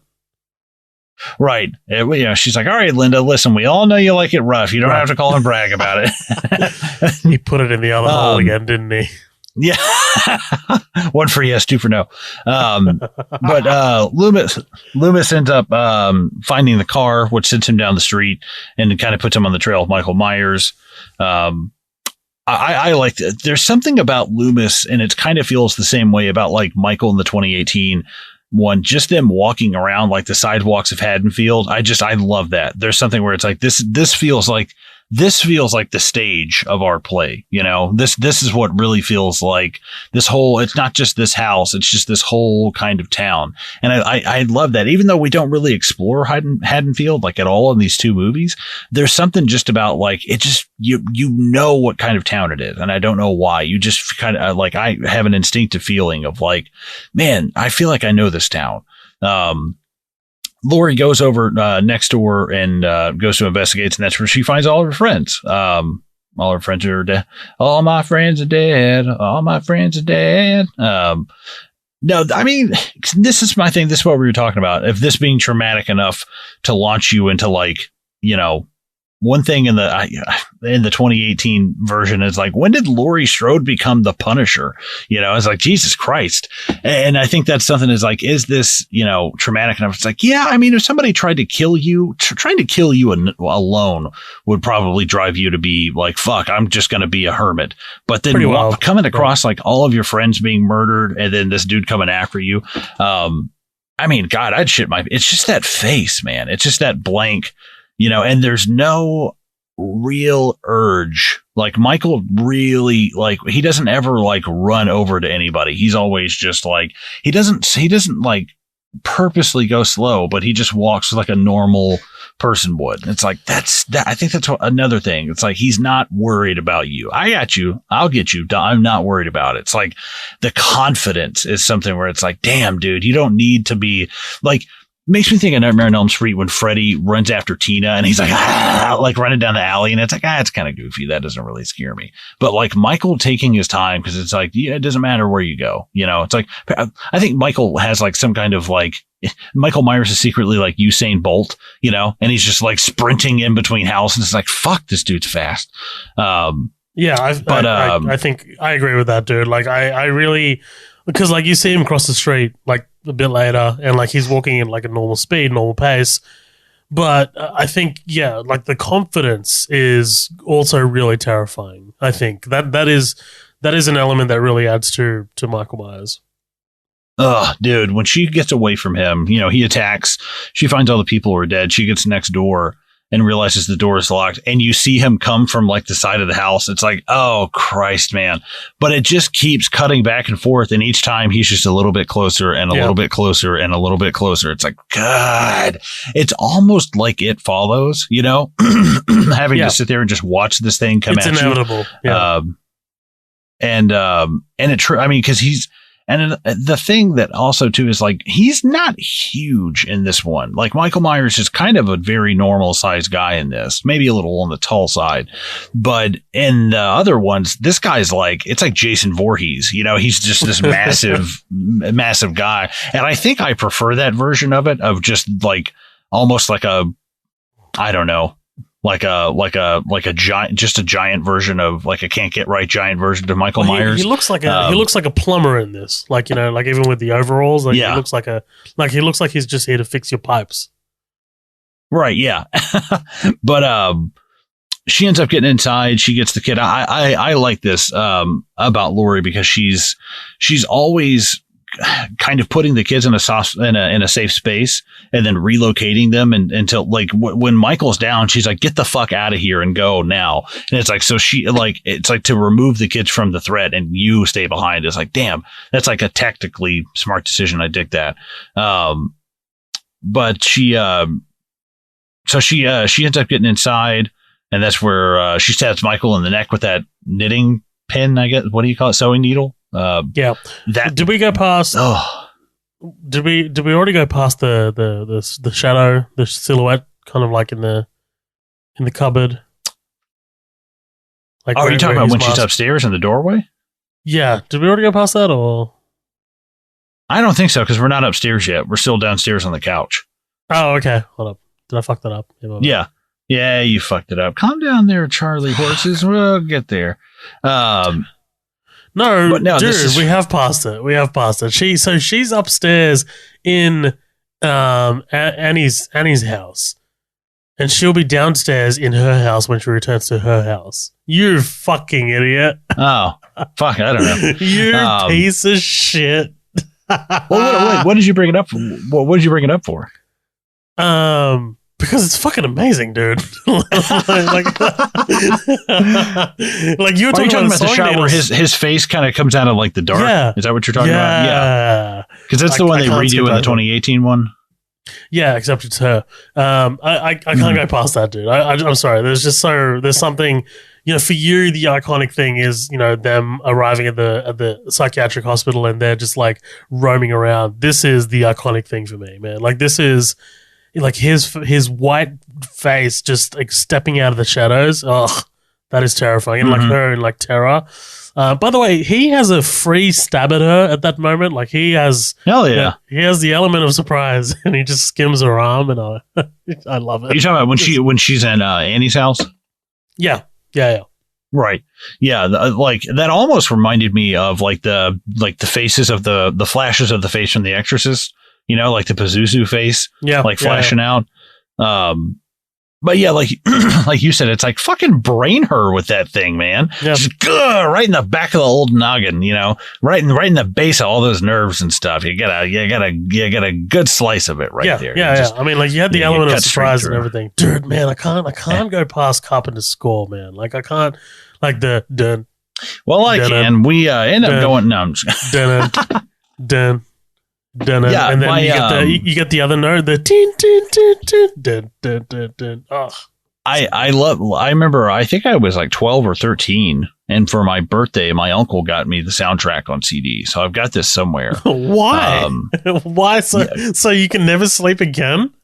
Right. She's like, all right, Linda, listen, we all know you like it rough. You don't have to call and brag about it. He put it in the other hole again, didn't he? Yeah. 1 for yes, 2 for no. But Loomis ends up finding the car, which sends him down the street and kind of puts him on the trail of Michael Myers. I like that. There's something about Loomis, and it kind of feels the same way about like Michael in the 2018 one, just them walking around like the sidewalks of Haddonfield. I love that. There's something where it's like this feels like the stage of our play. You know, this is what really feels like this whole, it's not just this house. It's just this whole kind of town. And I love that. Even though we don't really explore Haddonfield like at all in these 2 movies, there's something just about like, it just, you know what kind of town it is. And I don't know why. You just kind of like, I have an instinctive feeling of like, man, I feel like I know this town. Laurie goes over next door and goes to investigate, and that's where she finds all of her friends. All her friends are dead. All my friends are dead. All my friends are dead. No, I mean, this is my thing. This is what we were talking about. If this being traumatic enough to launch you into like, you know, one thing in the 2018 version is like, when did Laurie Strode become the Punisher? You know, it's like, Jesus Christ. And I think that's something is like, is this, you know, traumatic enough? It's like, yeah, I mean, if somebody tried to kill you, trying to kill you alone would probably drive you to be like, fuck, I'm just going to be a hermit. But then coming across like all of your friends being murdered and then this dude coming after you. I mean, God, it's just that face, man. It's just that blank. You know, and there's no real urge. Like Michael really, like, he doesn't ever like run over to anybody. He's always just like, he doesn't like purposely go slow, but he just walks like a normal person would. It's like, I think that's another thing. It's like, he's not worried about you. I got you. I'll get you. I'm not worried about it. It's like the confidence is something where it's like, damn, dude, you don't need to be like, makes me think of Nightmare on Elm Street when Freddy runs after Tina and he's like, like running down the alley, and it's like, it's kind of goofy. That doesn't really scare me. But like Michael taking his time, because it's like, yeah, it doesn't matter where you go. You know, it's like, I think Michael has like some kind of like, Michael Myers is secretly like Usain Bolt, you know, and he's just like sprinting in between houses. It's like, fuck, this dude's fast. Yeah, I think I agree with that, dude. Like, I really, because like you see him cross the street like a bit later, and like he's walking in like a normal speed, normal pace. But I think, yeah, like the confidence is also really terrifying. I think that is an element that really adds to Michael Myers. Dude, when she gets away from him, you know, he attacks. She finds all the people who are dead. She gets next door and realizes the door is locked, and you see him come from like the side of the house. It's like, oh Christ, man. But it just keeps cutting back and forth. And each time he's just a little bit closer and a little bit closer and a little bit closer. It's like, God, it's almost like It Follows, you know, having to sit there and just watch this thing come at you. It's inevitable. Yeah. I mean, cause and the thing that also too is like, he's not huge in this one. Like Michael Myers is kind of a very normal sized guy in this, maybe a little on the tall side, but in the other ones, this guy's like, it's like Jason Voorhees, you know, he's just this massive guy. And I think I prefer that version of it, of just like, almost like a, I don't know, like a giant, just a giant version of like a can't get right giant version of Michael Myers. He looks like a plumber in this. Like, you know, like even with the overalls, like he looks like he's just here to fix your pipes. Right. Yeah. But, she ends up getting inside. She gets the kid. I like this, about Laurie, because she's always kind of putting the kids in a safe space and then relocating them until like when Michael's down, she's like, get the fuck out of here and go now. And it's like, so it's like to remove the kids from the threat and you stay behind. It's like, damn, that's like a tactically smart decision. I dig that. But she ends up getting inside, and that's where she stabs Michael in the neck with that knitting pin, I guess. What do you call it? Sewing needle? Yeah. Did we go past? Oh, did we already go past the shadow, the silhouette, kind of like in the cupboard? Like, are you talking about when she's upstairs in the doorway? Yeah. Did we already go past that, or? I don't think so, because we're not upstairs yet. We're still downstairs on the couch. Oh, okay. Hold up. Did I fuck that up? Yeah. Yeah, you fucked it up. Calm down there, Charlie horses. We'll get there. No, dude, we have passed it. She's upstairs in Annie's house, and she'll be downstairs in her house when she returns to her house. You fucking idiot! Oh, fuck! I don't know. You piece of shit. Well, what did you bring it up for? What did you bring it up for? Because it's fucking amazing, dude. like you were talking about the shot where his face kind of comes out of like the dark. Yeah. Is that what you're talking about? Yeah. Because that's the one they redo in the 2018 one. Yeah, except it's her. I can't go past that, dude. I'm sorry. There's something, for you, the iconic thing is, them arriving at the psychiatric hospital and they're just like roaming around. This is the iconic thing for me, man. Like, this is like his white face just like stepping out of the shadows. Ugh, that is terrifying. And like her in like terror. By the way, he has a free stab at her at that moment. Like, he has, hell yeah, he has the element of surprise, and he just skims her arm, and I love it. Are you talking about when she's in Annie's house? Yeah. Right. Yeah. Like that almost reminded me of like the faces of the flashes of the face from The Exorcist. Like the Pazuzu face, flashing out. But yeah, like like you said, it's like fucking brain her with that thing, man. Yeah. Just right in the back of the old noggin, right in the base of all those nerves and stuff. You get a good slice of it right there. Yeah. I mean, like, you had the element of surprise and everything, dude. Man, I can't go past Carpenter's score, man. Like, I can't, like the dun. Well, I can. We end up going. No, I'm just dun. Yeah, and then you get the other note, the tin tin tin tin dun, dun, dun, dun. Oh. I remember, I think I was like 12 or 13, and for my birthday my uncle got me the soundtrack on CD, so I've got this somewhere. Why? Why? So you can never sleep again?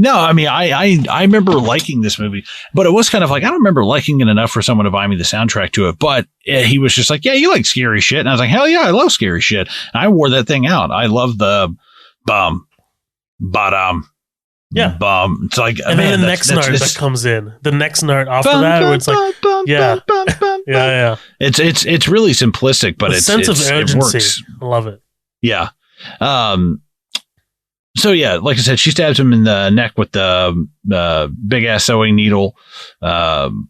No, I mean, I remember liking this movie, but it was kind of like, I don't remember liking it enough for someone to buy me the soundtrack to it. But he was just like, yeah, you like scary shit. And I was like, hell yeah, I love scary shit. And I wore that thing out. I love the bum. It's like, and then the next note that comes in, the next note after that, where it's like, yeah. It's really simplistic, but it's sense of urgency. It works. I love it. Yeah. So yeah, like I said, she stabs him in the neck with the big ass sewing needle, and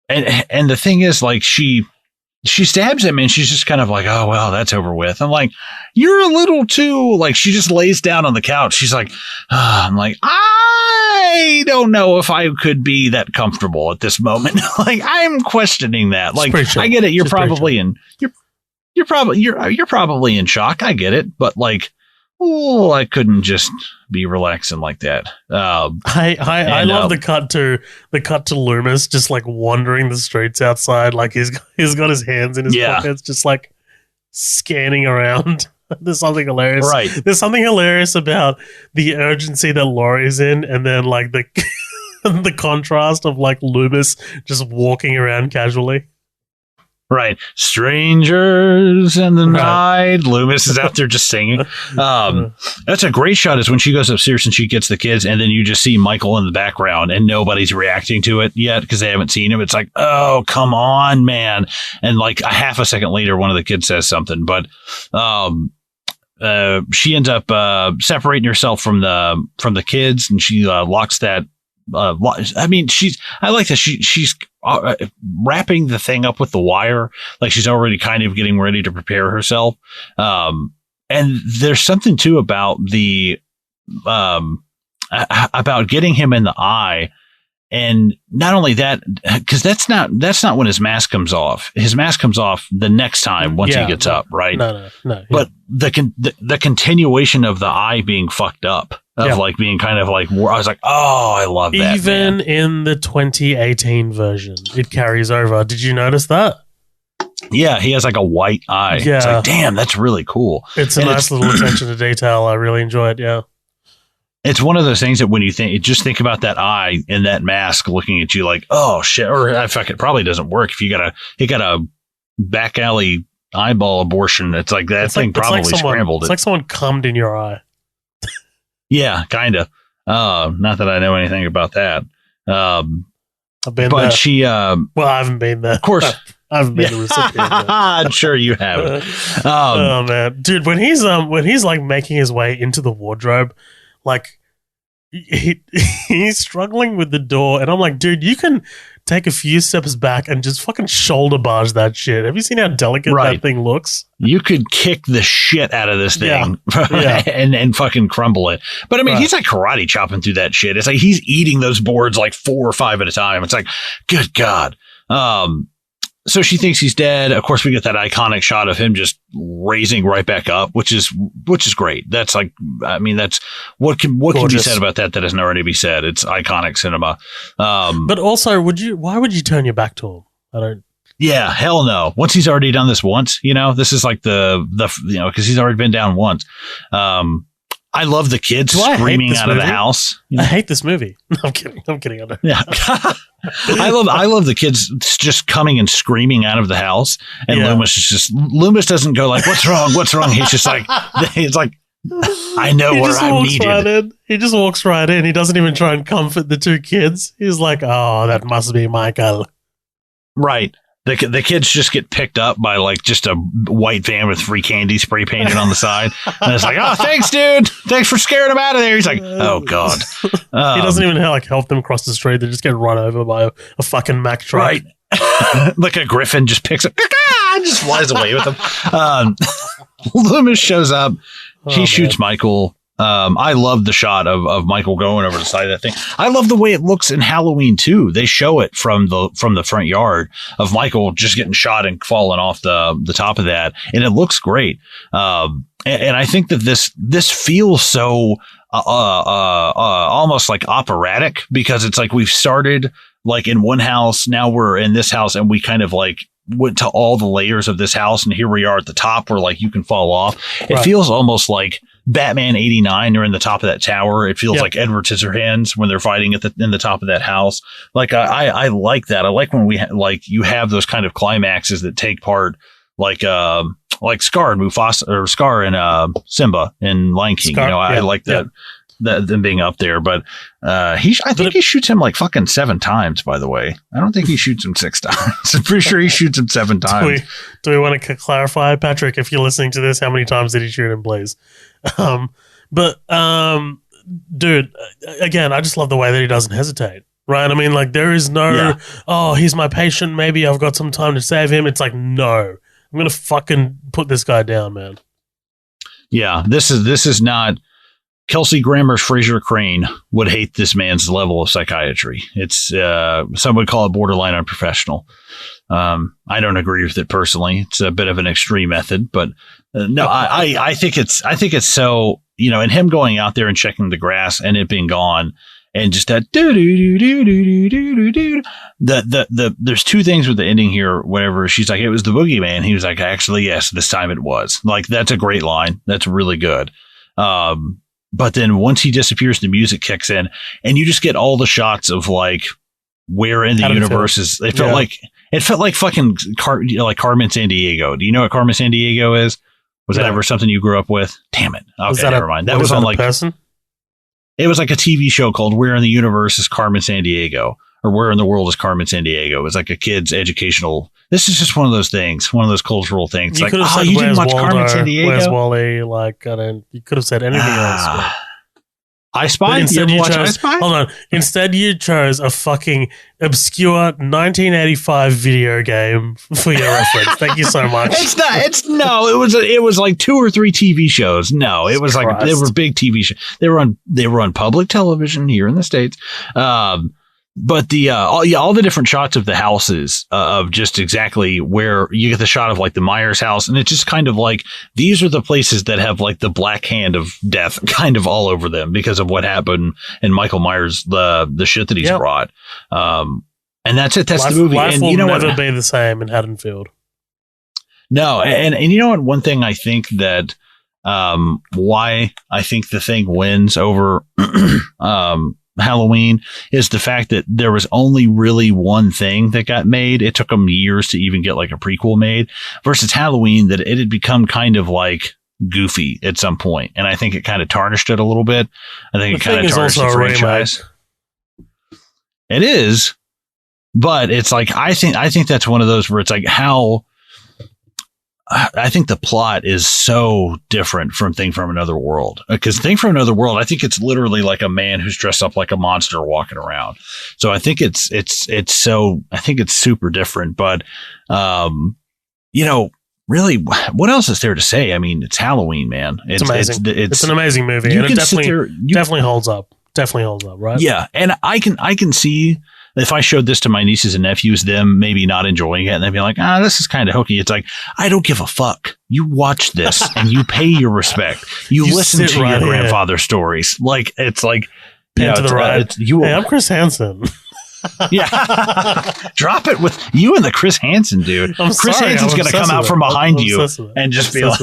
the thing is, like, she stabs him and she's just kind of like, oh well, that's over with. I'm like, you're a little too, like, she just lays down on the couch. She's like, I'm like, I don't know if I could be that comfortable at this moment. Like, I'm questioning that. Like, I get it. You're probably in shock. I get it, but like, oh, I couldn't just be relaxing like that. I love the cut to Loomis just like wandering the streets outside, like he's got his hands in his pockets, just like scanning around. There's something hilarious. Right. There's something hilarious about the urgency that Laurie's in, and then like the the contrast of like Loomis just walking around casually. Right. Strangers in the night. Loomis is out there just singing. That's a great shot, is when she goes upstairs and she gets the kids, and then you just see Michael in the background and nobody's reacting to it yet because they haven't seen him. It's like, oh, come on, man. And like a half a second later, one of the kids says something, but she ends up separating herself from the kids, and she locks that. I mean, I like that she's wrapping the thing up with the wire, like she's already kind of getting ready to prepare herself. and there's something too about about getting him in the eye. And not only that, because that's not when his mask comes off. His mask comes off the next time once he gets up, right? No. But the continuation of the eye being fucked up, of like being kind of like, I was like, oh, I love that. Even in the 2018 version, it carries over. Did you notice that? Yeah, he has like a white eye. Yeah. It's like, damn, that's really cool. It's a nice little attention to detail. I really enjoy it. Yeah. It's one of those things that when you think about that eye and that mask looking at you like, oh shit, or in fact, it probably doesn't work if he got a back alley eyeball abortion. It's like that thing probably scrambled it. It's like someone cummed in your eye. Yeah, kind of. Not that I know anything about that. I've been but there. she, well, I haven't been there. Of course. I haven't been the recipient. I'm sure you haven't. Oh man, dude, when he's like making his way into the wardrobe, like he's struggling with the door, and I'm like, dude, you can take a few steps back and just fucking shoulder barge that shit. Have you seen how delicate that thing looks? You could kick the shit out of this thing and fucking crumble it. But I mean, he's like karate chopping through that shit. It's like he's eating those boards like 4 or 5 at a time. It's like, good God. So she thinks he's dead. Of course, we get that iconic shot of him just raising right back up, which is great. That's like, I mean, that's what can be said about that doesn't already be said. It's iconic cinema. But also, why would you turn your back to him? I don't. Yeah, hell no. Once he's already done this once, this is like the because he's already been down once. I love the kids screaming out of the house. I hate this movie. No, I'm kidding. I know. Yeah. I love the kids just coming and screaming out of the house. And Loomis doesn't go like, what's wrong? What's wrong? He's just like, it's like, I know where I'm needed. He just walks right in. He doesn't even try and comfort the 2 kids. He's like, oh, that must be Michael. Right. The kids just get picked up by like just a white van with free candy spray painted on the side. And it's like, oh, thanks, dude. Thanks for scaring him out of there. He's like, oh, God. He doesn't even help them cross the street. They just get run over by a fucking Mack truck. Right. Like a griffin just picks up, just flies away with him. Loomis shows up. He shoots Michael. I love the shot of Michael going over the side of that thing. I love the way it looks in Halloween too. They show it from the front yard of Michael just getting shot and falling off the top of that, and it looks great. And I think that this feels so almost like operatic, because it's like we've started like in one house, now we're in this house, and we kind of like went to all the layers of this house, and here we are at the top where like you can fall off. It feels almost like Batman 89. They're in the top of that tower. It feels like Edward Scissorhands when they're fighting in the top of that house. Like I like that. I like when you have those kind of climaxes that take part, like Scar and Mufasa, or Scar and Simba in Lion King. I like that. Them being up there, but I think he shoots him like fucking 7 times. By the way, I don't think he shoots him 6 times. I'm pretty sure he shoots him 7 times. Do we want to clarify, Patrick? If you're listening to this, how many times did he shoot him, please? Dude, again, I just love the way that he doesn't hesitate. Right? I mean, like there is no, he's my patient. Maybe I've got some time to save him. It's like, no, I'm gonna fucking put this guy down, man. Yeah, this is not. Kelsey Grammer's Fraser Crane would hate this man's level of psychiatry. It's some would call it borderline unprofessional. I don't agree with it personally. It's a bit of an extreme method, but no, I think it's so, and him going out there and checking the grass and it being gone, and just that there's 2 things with the ending here. Whenever she's like, it was the boogeyman, he was like, actually, yes, this time it was. Like, that's a great line. That's really good. But then once he disappears, the music kicks in, and you just get all the shots of like where in the universe is. It felt like fucking like Carmen Sandiego. Do you know what Carmen Sandiego is? Was that ever something you grew up with? Damn it. Okay, never mind. That was on like person. It was like a TV show called Where in the Universe is Carmen Sandiego, or Where in the World is Carmen Sandiego. It was like a kid's educational. This is just one of those things, one of those cultural things. You like, you didn't watch Carmen Sandiego? Where's Wally? Like, you could have said anything else. I Spy? Instead you you watch I chose, Spy? hold on. Instead, you chose a fucking obscure 1985 video game for your reference. Thank you so much. It's not. It was like 2 or 3 TV shows. No, it was like they were big TV shows. They were on public television here in the States. But all the different shots of the houses of just exactly where you get the shot of like the Myers house, and it's just kind of like these are the places that have like the black hand of death kind of all over them because of what happened in Michael Myers, the shit that he's brought. And that's it. That's the movie. Life and will you know never what? be the same in Haddonfield. No, and you know what? One thing I think that why I think the thing wins over Halloween is the fact that there was only really one thing that got made. It took them years to even get like a prequel made versus Halloween that it had become kind of like goofy at some point. And I think it kind of tarnished it a little bit. I think it kind of tarnished the franchise. It is, but it's like, I think that's one of those where it's like I think the plot is so different from Thing from Another World, because Thing from Another World, I think it's literally like a man who's dressed up like a monster walking around. So I think it's super different, but, really, what else is there to say? I mean, it's Halloween, man. It's amazing. It's an amazing movie. And it definitely holds up. Definitely holds up, right? Yeah. And I can see if I showed this to my nieces and nephews, them maybe not enjoying it, and they'd be like, this is kind of hokey. It's like, I don't give a fuck. You watch this and you pay your respect. You listen to your grandfather's stories. Like, it's like, Pin to the right. Hey, I'm Chris Hansen. Yeah. Drop it with you and the Chris Hansen dude. Chris Hansen's going to come out from behind you and just be like,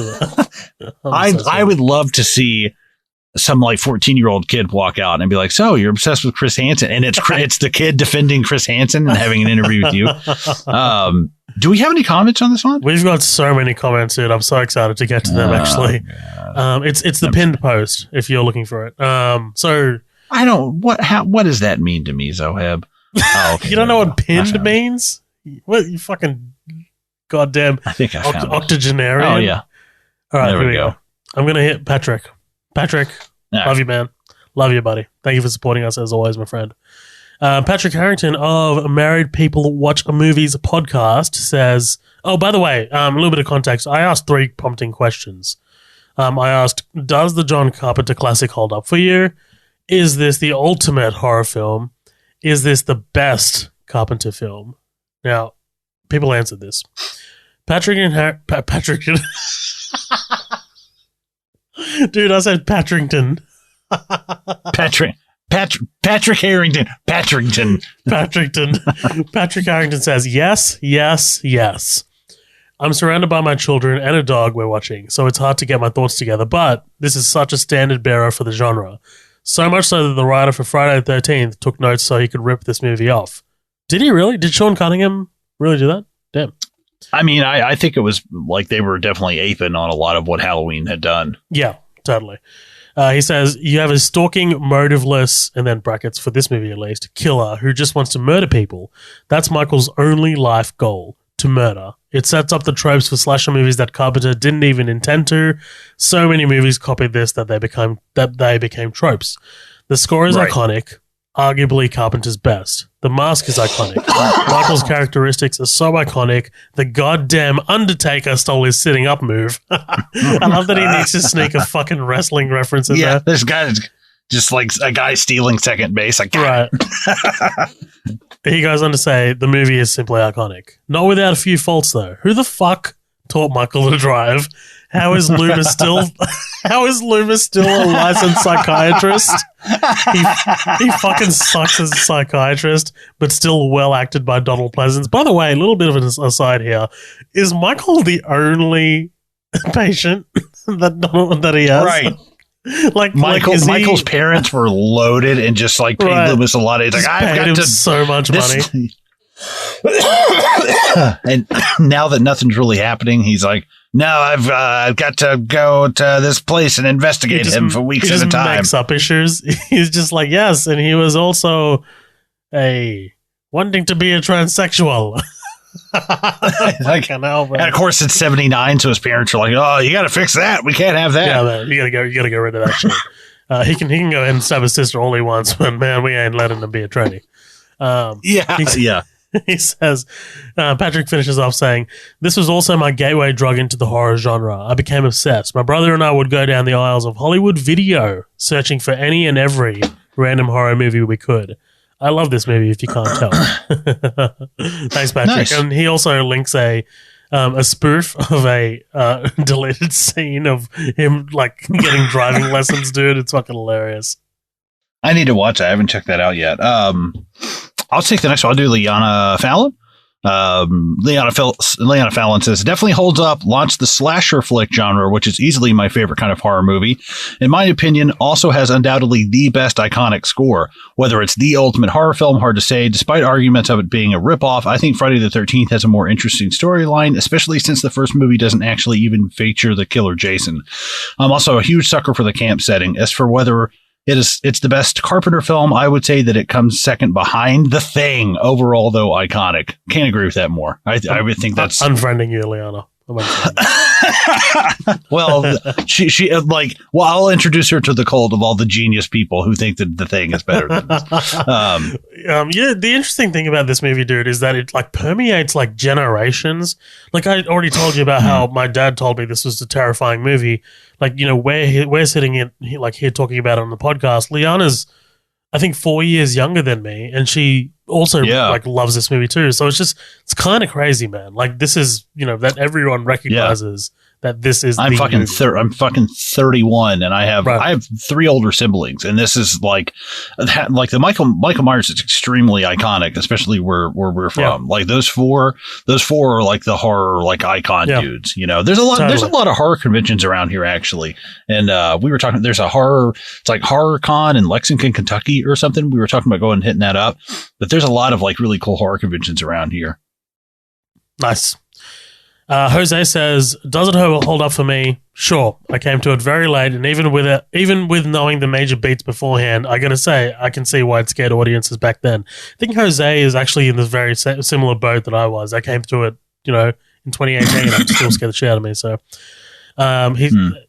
I would love to see some like 14-year-old kid walk out and be like, so you're obsessed with Chris Hansen, and it's the kid defending Chris Hansen and having an interview with you. Do we have any comments on this one? We've got so many comments, dude. I'm so excited to get to them. Actually, it's the pinned post if you're looking for it. So I don't. What does that mean to me, Zoheb? Oh, okay. You don't know what pinned means? What, you fucking goddamn? I think I found octogenarian. Oh yeah. All right, here we go. I'm gonna hit Patrick. Love you, man. Love you, buddy. Thank you for supporting us as always, my friend. Patrick Harrington of Married People Watch Movies podcast says, oh, by the way, a little bit of context. I asked 3 prompting questions. I asked, does the John Carpenter classic hold up for you? Is this the ultimate horror film? Is this the best Carpenter film? Now, people answered this. Patrick Dude, I said Patrington. Patrick Harrington. Patrick Harrington says, yes. I'm surrounded by my children and a dog we're watching, so it's hard to get my thoughts together, but this is such a standard bearer for the genre. So much so that the writer for Friday the 13th took notes so he could rip this movie off. Did he really? Did Sean Cunningham really do that? Damn. I mean, I think it was like they were definitely aping on a lot of what Halloween had done. Yeah, totally. He says, you have a stalking, motiveless, and then brackets for this movie at least, killer who just wants to murder people. That's Michael's only life goal, to murder. It sets up the tropes for slasher movies that Carpenter didn't even intend to. So many movies copied this that they became tropes. The score is iconic. Arguably Carpenter's best. The mask is iconic. Michael's characteristics are so iconic. The goddamn Undertaker stole his sitting up move. I love that he needs to sneak a fucking wrestling reference in there. This guy is just like a guy stealing second base. Like, right. He goes on to say the movie is simply iconic. Not without a few faults though. Who the fuck taught Michael to drive? How is Loomis still a licensed psychiatrist? He fucking sucks as a psychiatrist, but still well acted by Donald Pleasance. By the way, a little bit of an aside here. Is Michael the only patient that he has? Right. Michael's parents were loaded and just like paid Loomis a lot. He's like, I've got to so much money. And now that nothing's really happening, he's like, no, I've got to go to this place and investigate him for weeks at a time. He makes up issues. He's just like, yes, and he was also wanting to be a transsexual. And of course it's 79, so his parents are like, oh, you got to fix that. We can't have that. Yeah, man, you gotta go rid of that shit. He can go ahead and stab his sister all he wants, but man, we ain't letting him be a tranny. Yeah. He says, Patrick finishes off saying, "This was also my gateway drug into the horror genre. I became obsessed. My brother and I would go down the aisles of Hollywood Video, searching for any and every random horror movie we could. I love this movie, if you can't tell." Thanks, Patrick. Nice. And he also links a spoof of a deleted scene of him like getting driving lessons, dude. It's fucking hilarious. I need to watch it. I haven't checked that out yet. I'll take the next one. I'll do Liana Fallon. Liana Fallon says, definitely holds up, launched the slasher flick genre, which is easily my favorite kind of horror movie. In my opinion, also has undoubtedly the best iconic score. Whether it's the ultimate horror film, hard to say. Despite arguments of it being a ripoff, I think Friday the 13th has a more interesting storyline, especially since the first movie doesn't actually even feature the killer Jason. I'm also a huge sucker for the camp setting. As for whether it's the best Carpenter film, I would say that it comes second behind The Thing. Overall, though, iconic. Can't agree with that more. I would think that's unfriending you, Liana. Well, she I'll introduce her to the cult of all the genius people who think that The Thing is better than this. Yeah, the interesting thing about this movie, dude, is that it like permeates like generations. Like I already told you about how my dad told me this was a terrifying movie. Like, you know, we're sitting in like here talking about it on the podcast. Liana's, I think, 4 years younger than me, and she also like loves this movie too. So it's kind of crazy, man. Like this is, you know, that everyone recognizes that this is. I'm fucking 31, and I have 3 older siblings, and this is like the Michael Myers is extremely iconic, especially where we're from. Like those four are like the horror like icon dudes. You know, there's a lot of horror conventions around here actually, and we were talking. There's it's like Horror Con in Lexington, Kentucky, or something. We were talking about going and hitting that up, but there's a lot of like really cool horror conventions around here. Nice. Jose says, does it hold up for me? Sure. I came to it very late, and even with knowing the major beats beforehand, I gotta say, I can see why it scared audiences back then. I think Jose is actually in this very similar boat that I was. I came to it, you know, in 2018, and I'm still scared the shit out of me. So,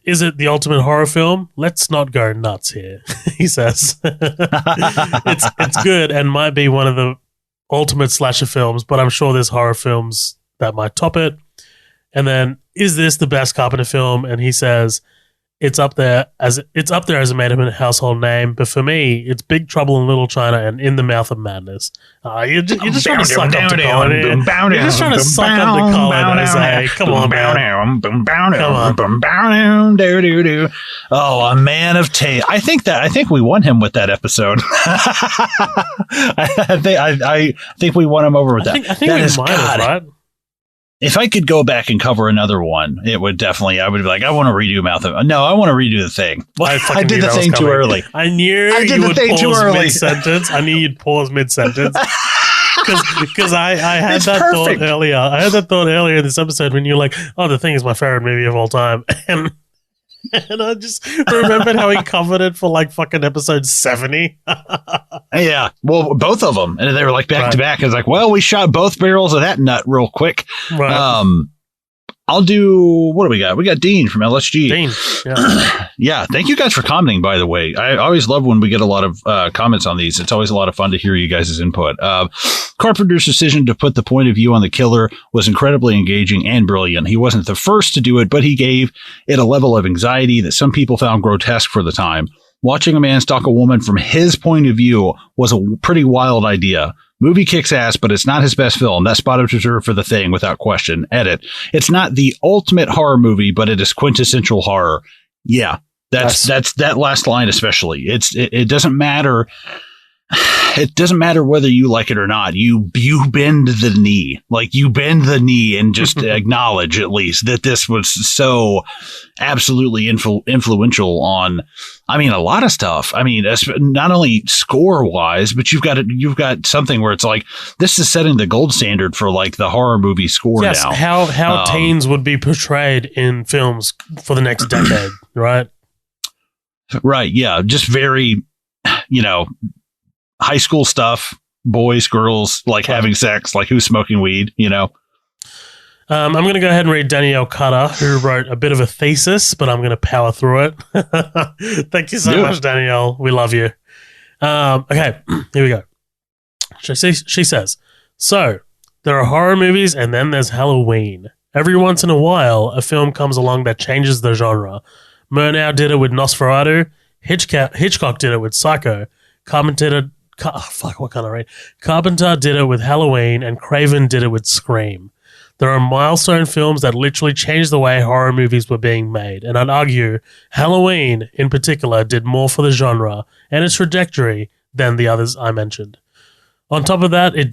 is it the ultimate horror film? Let's not go nuts here, he says. It's good and might be one of the ultimate slasher films, but I'm sure there's horror films that might top it. And then, is this the best Carpenter film? And he says, it's up there as a made him a household name. But for me, it's Big Trouble in Little China and In the Mouth of Madness. You're just trying to suck up to Colin. You're just trying to suck up to Colin, Jose. Come on, man. Oh, a man of taste. I think we won him with that episode. I think we won him over with that. I think we might have, right? If I could go back and cover another one, it would definitely, I would be like, I want to redo No, I want to redo The Thing. I did The Thing too early. I knew you would pause mid-sentence. I knew you'd pause mid-sentence. Because I had that thought earlier. I had that thought earlier in this episode when you're like, oh, The Thing is my favorite movie of all time. And I just remembered how he covered it for like fucking episode 70. Yeah. Well, both of them. And they were like back to back. I was like, well, we shot both barrels of that nut real quick. Right. I'll do, what do we got? We got Dean from LSG. Dean. Yeah. Yeah. Thank you guys for commenting, by the way. I always love when we get a lot of comments on these. It's always a lot of fun to hear you guys' input. Carpenter's decision to put the point of view on the killer was incredibly engaging and brilliant. He wasn't the first to do it, but he gave it a level of anxiety that some people found grotesque for the time. Watching a man stalk a woman from his point of view was a pretty wild idea. Movie kicks ass, but it's not his best film. That spot is reserved for The Thing, without question. Edit. It's not the ultimate horror movie, but it is quintessential horror. Yeah, that's that last line especially. It doesn't matter. It doesn't matter whether you like it or not. You bend the knee. Like, you bend the knee and just acknowledge at least that this was so absolutely influential on, I mean, a lot of stuff. I mean, not only score wise, but you've got something where it's like, this is setting the gold standard for like the horror movie score now. How teens would be portrayed in films for the next decade, right? Right. Yeah. Just very, you know, high school stuff, boys, girls, like having sex, like who's smoking weed, you know? I'm going to go ahead and read Danielle Cutter, who wrote a bit of a thesis, but I'm going to power through it. Thank you so much, Danielle. We love you. Okay, here we go. She says, so there are horror movies and then there's Halloween. Every once in a while, a film comes along that changes the genre. Murnau did it with Nosferatu. Hitchcock did it with Psycho. Carpenter did it with Halloween, and Craven did it with Scream. There are milestone films that literally changed the way horror movies were being made, and I'd argue Halloween, in particular, did more for the genre and its trajectory than the others I mentioned. On top of what it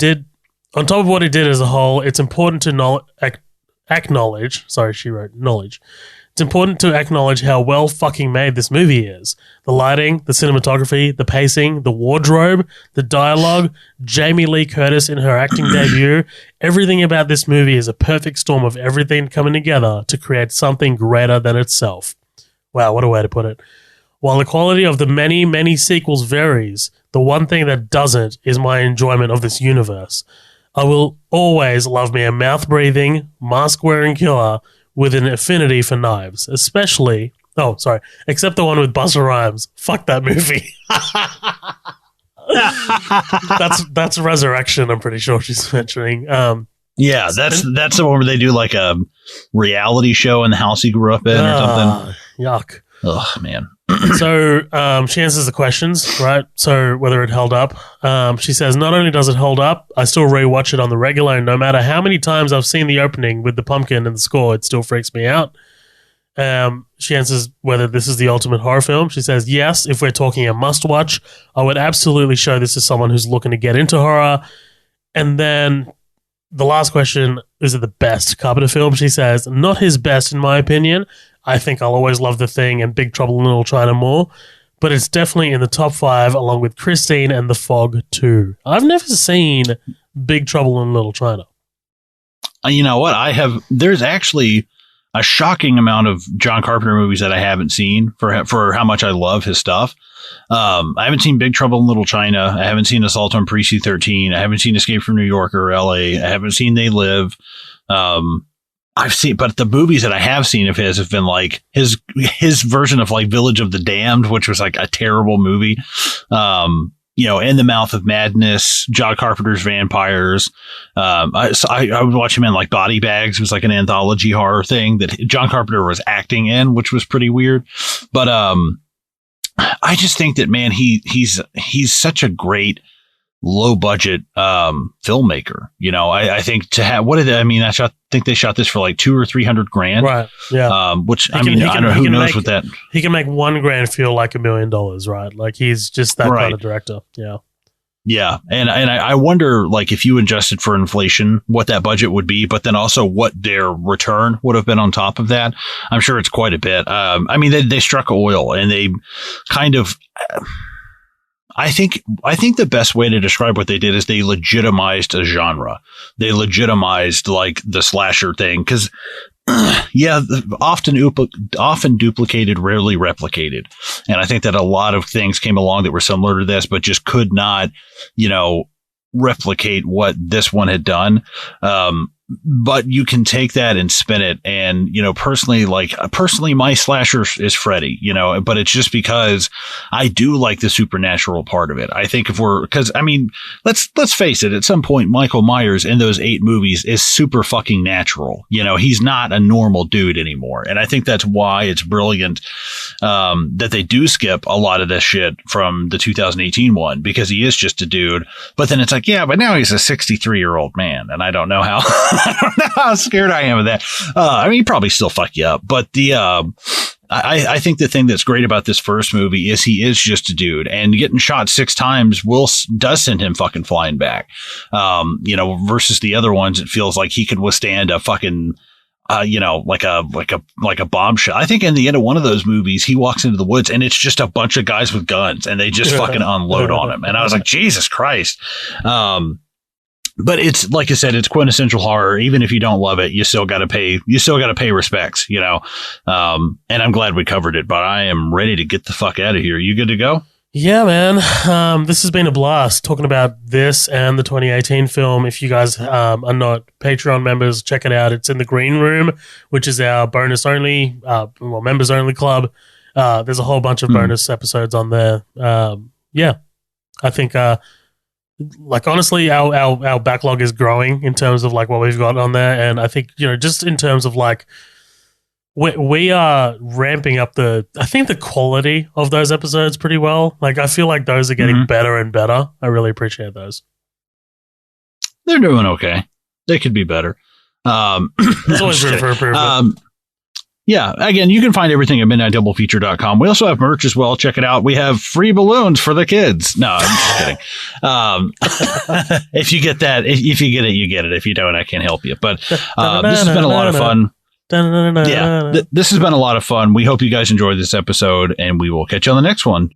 did as a whole, it's important to acknowledge. Sorry, she wrote knowledge. It's important to acknowledge how well fucking made this movie is. The lighting, the cinematography, the pacing, the wardrobe, the dialogue, Jamie Lee Curtis in her acting debut. Everything about this movie is a perfect storm of everything coming together to create something greater than itself. Wow, what a way to put it. While the quality of the many, many sequels varies, the one thing that doesn't is my enjoyment of this universe. I will always love me a mouth-breathing, mask-wearing killer with an affinity for knives, except the one with Busta Rhymes. Fuck that movie. that's Resurrection, I'm pretty sure she's mentioning. Yeah, that's the one where they do like a reality show in the house he grew up in or something. Yuck. Oh, man. So she answers the questions, right? So whether it held up. She says, not only does it hold up, I still rewatch it on the regular, and no matter how many times I've seen the opening with the pumpkin and the score, it still freaks me out. She answers whether this is the ultimate horror film. She says, yes, if we're talking a must-watch, I would absolutely show this to someone who's looking to get into horror. And then the last question, is it the best Carpenter film? She says, not his best in my opinion. I think I'll always love The Thing and Big Trouble in Little China more, but it's definitely in the top 5 along with Christine and The Fog 2. I've never seen Big Trouble in Little China. You know what? There's actually a shocking amount of John Carpenter movies that I haven't seen for how much I love his stuff. I haven't seen Big Trouble in Little China. I haven't seen Assault on Precinct 13. I haven't seen Escape from New York or LA. I haven't seen They Live. I've seen, but the movies that I have seen of his have been like his version of like Village of the Damned, which was like a terrible movie. In the Mouth of Madness, John Carpenter's Vampires. I would watch him in like Body Bags. It was like an anthology horror thing that John Carpenter was acting in, which was pretty weird. But I just think that, man, he's such a great low budget filmmaker. I think to have I think they shot this for like $200,000 or $300,000, right? Yeah. Which I don't know, who knows what that. He can make $1,000 feel like $1 million, right? Like he's just that kind of director. Yeah. Yeah, and I wonder, like, if you adjusted for inflation, what that budget would be, but then also what their return would have been on top of that. I'm sure it's quite a bit. They struck oil, and they kind of. I think the best way to describe what they did is they legitimized a genre. They legitimized like the slasher thing because, often duplicated, rarely replicated. And I think that a lot of things came along that were similar to this, but just could not, replicate what this one had done. But you can take that and spin it. And, personally, my slasher is Freddy, but it's just because I do like the supernatural part of it. I think let's face it, at some point, Michael Myers in those 8 movies is super fucking natural. He's not a normal dude anymore. And I think that's why it's brilliant, that they do skip a lot of this shit from the 2018 one, because he is just a dude. But then it's like, yeah, but now he's a 63-year-old man. And I don't know how. I don't know how scared I am of that. He'd probably still fuck you up. But I think the thing that's great about this first movie is he is just a dude, and getting shot 6 times does send him fucking flying back. Versus the other ones, it feels like he could withstand a fucking, like a bombshell. I think in the end of one of those movies, he walks into the woods and it's just a bunch of guys with guns and they just fucking unload on him. And I was like, Jesus Christ. But it's, like I said, it's quintessential horror. Even if you don't love it, you still got to pay respects, and I'm glad we covered it, but I am ready to get the fuck out of here. You good to go? Yeah, man. This has been a blast talking about this and the 2018 film. If you guys are not Patreon members, check it out. It's in the Green Room, which is our bonus only, members only club. There's a whole bunch of bonus episodes on there. Yeah, I think, honestly, our backlog is growing in terms of like what we've got on there. And I think, just in terms of like, we are ramping up the quality of those episodes pretty well. Like, I feel like those are getting better and better. I really appreciate those. They're doing okay. They could be better. There's always room for improvement. Yeah, again, you can find everything at midnightdoublefeature.com. We also have merch as well. Check it out. We have free balloons for the kids. No, I'm just kidding. If you get that, if you get it, you get it. If you don't, I can't help you. But this has been a lot of fun. Yeah, this has been a lot of fun. We hope you guys enjoyed this episode, and we will catch you on the next one.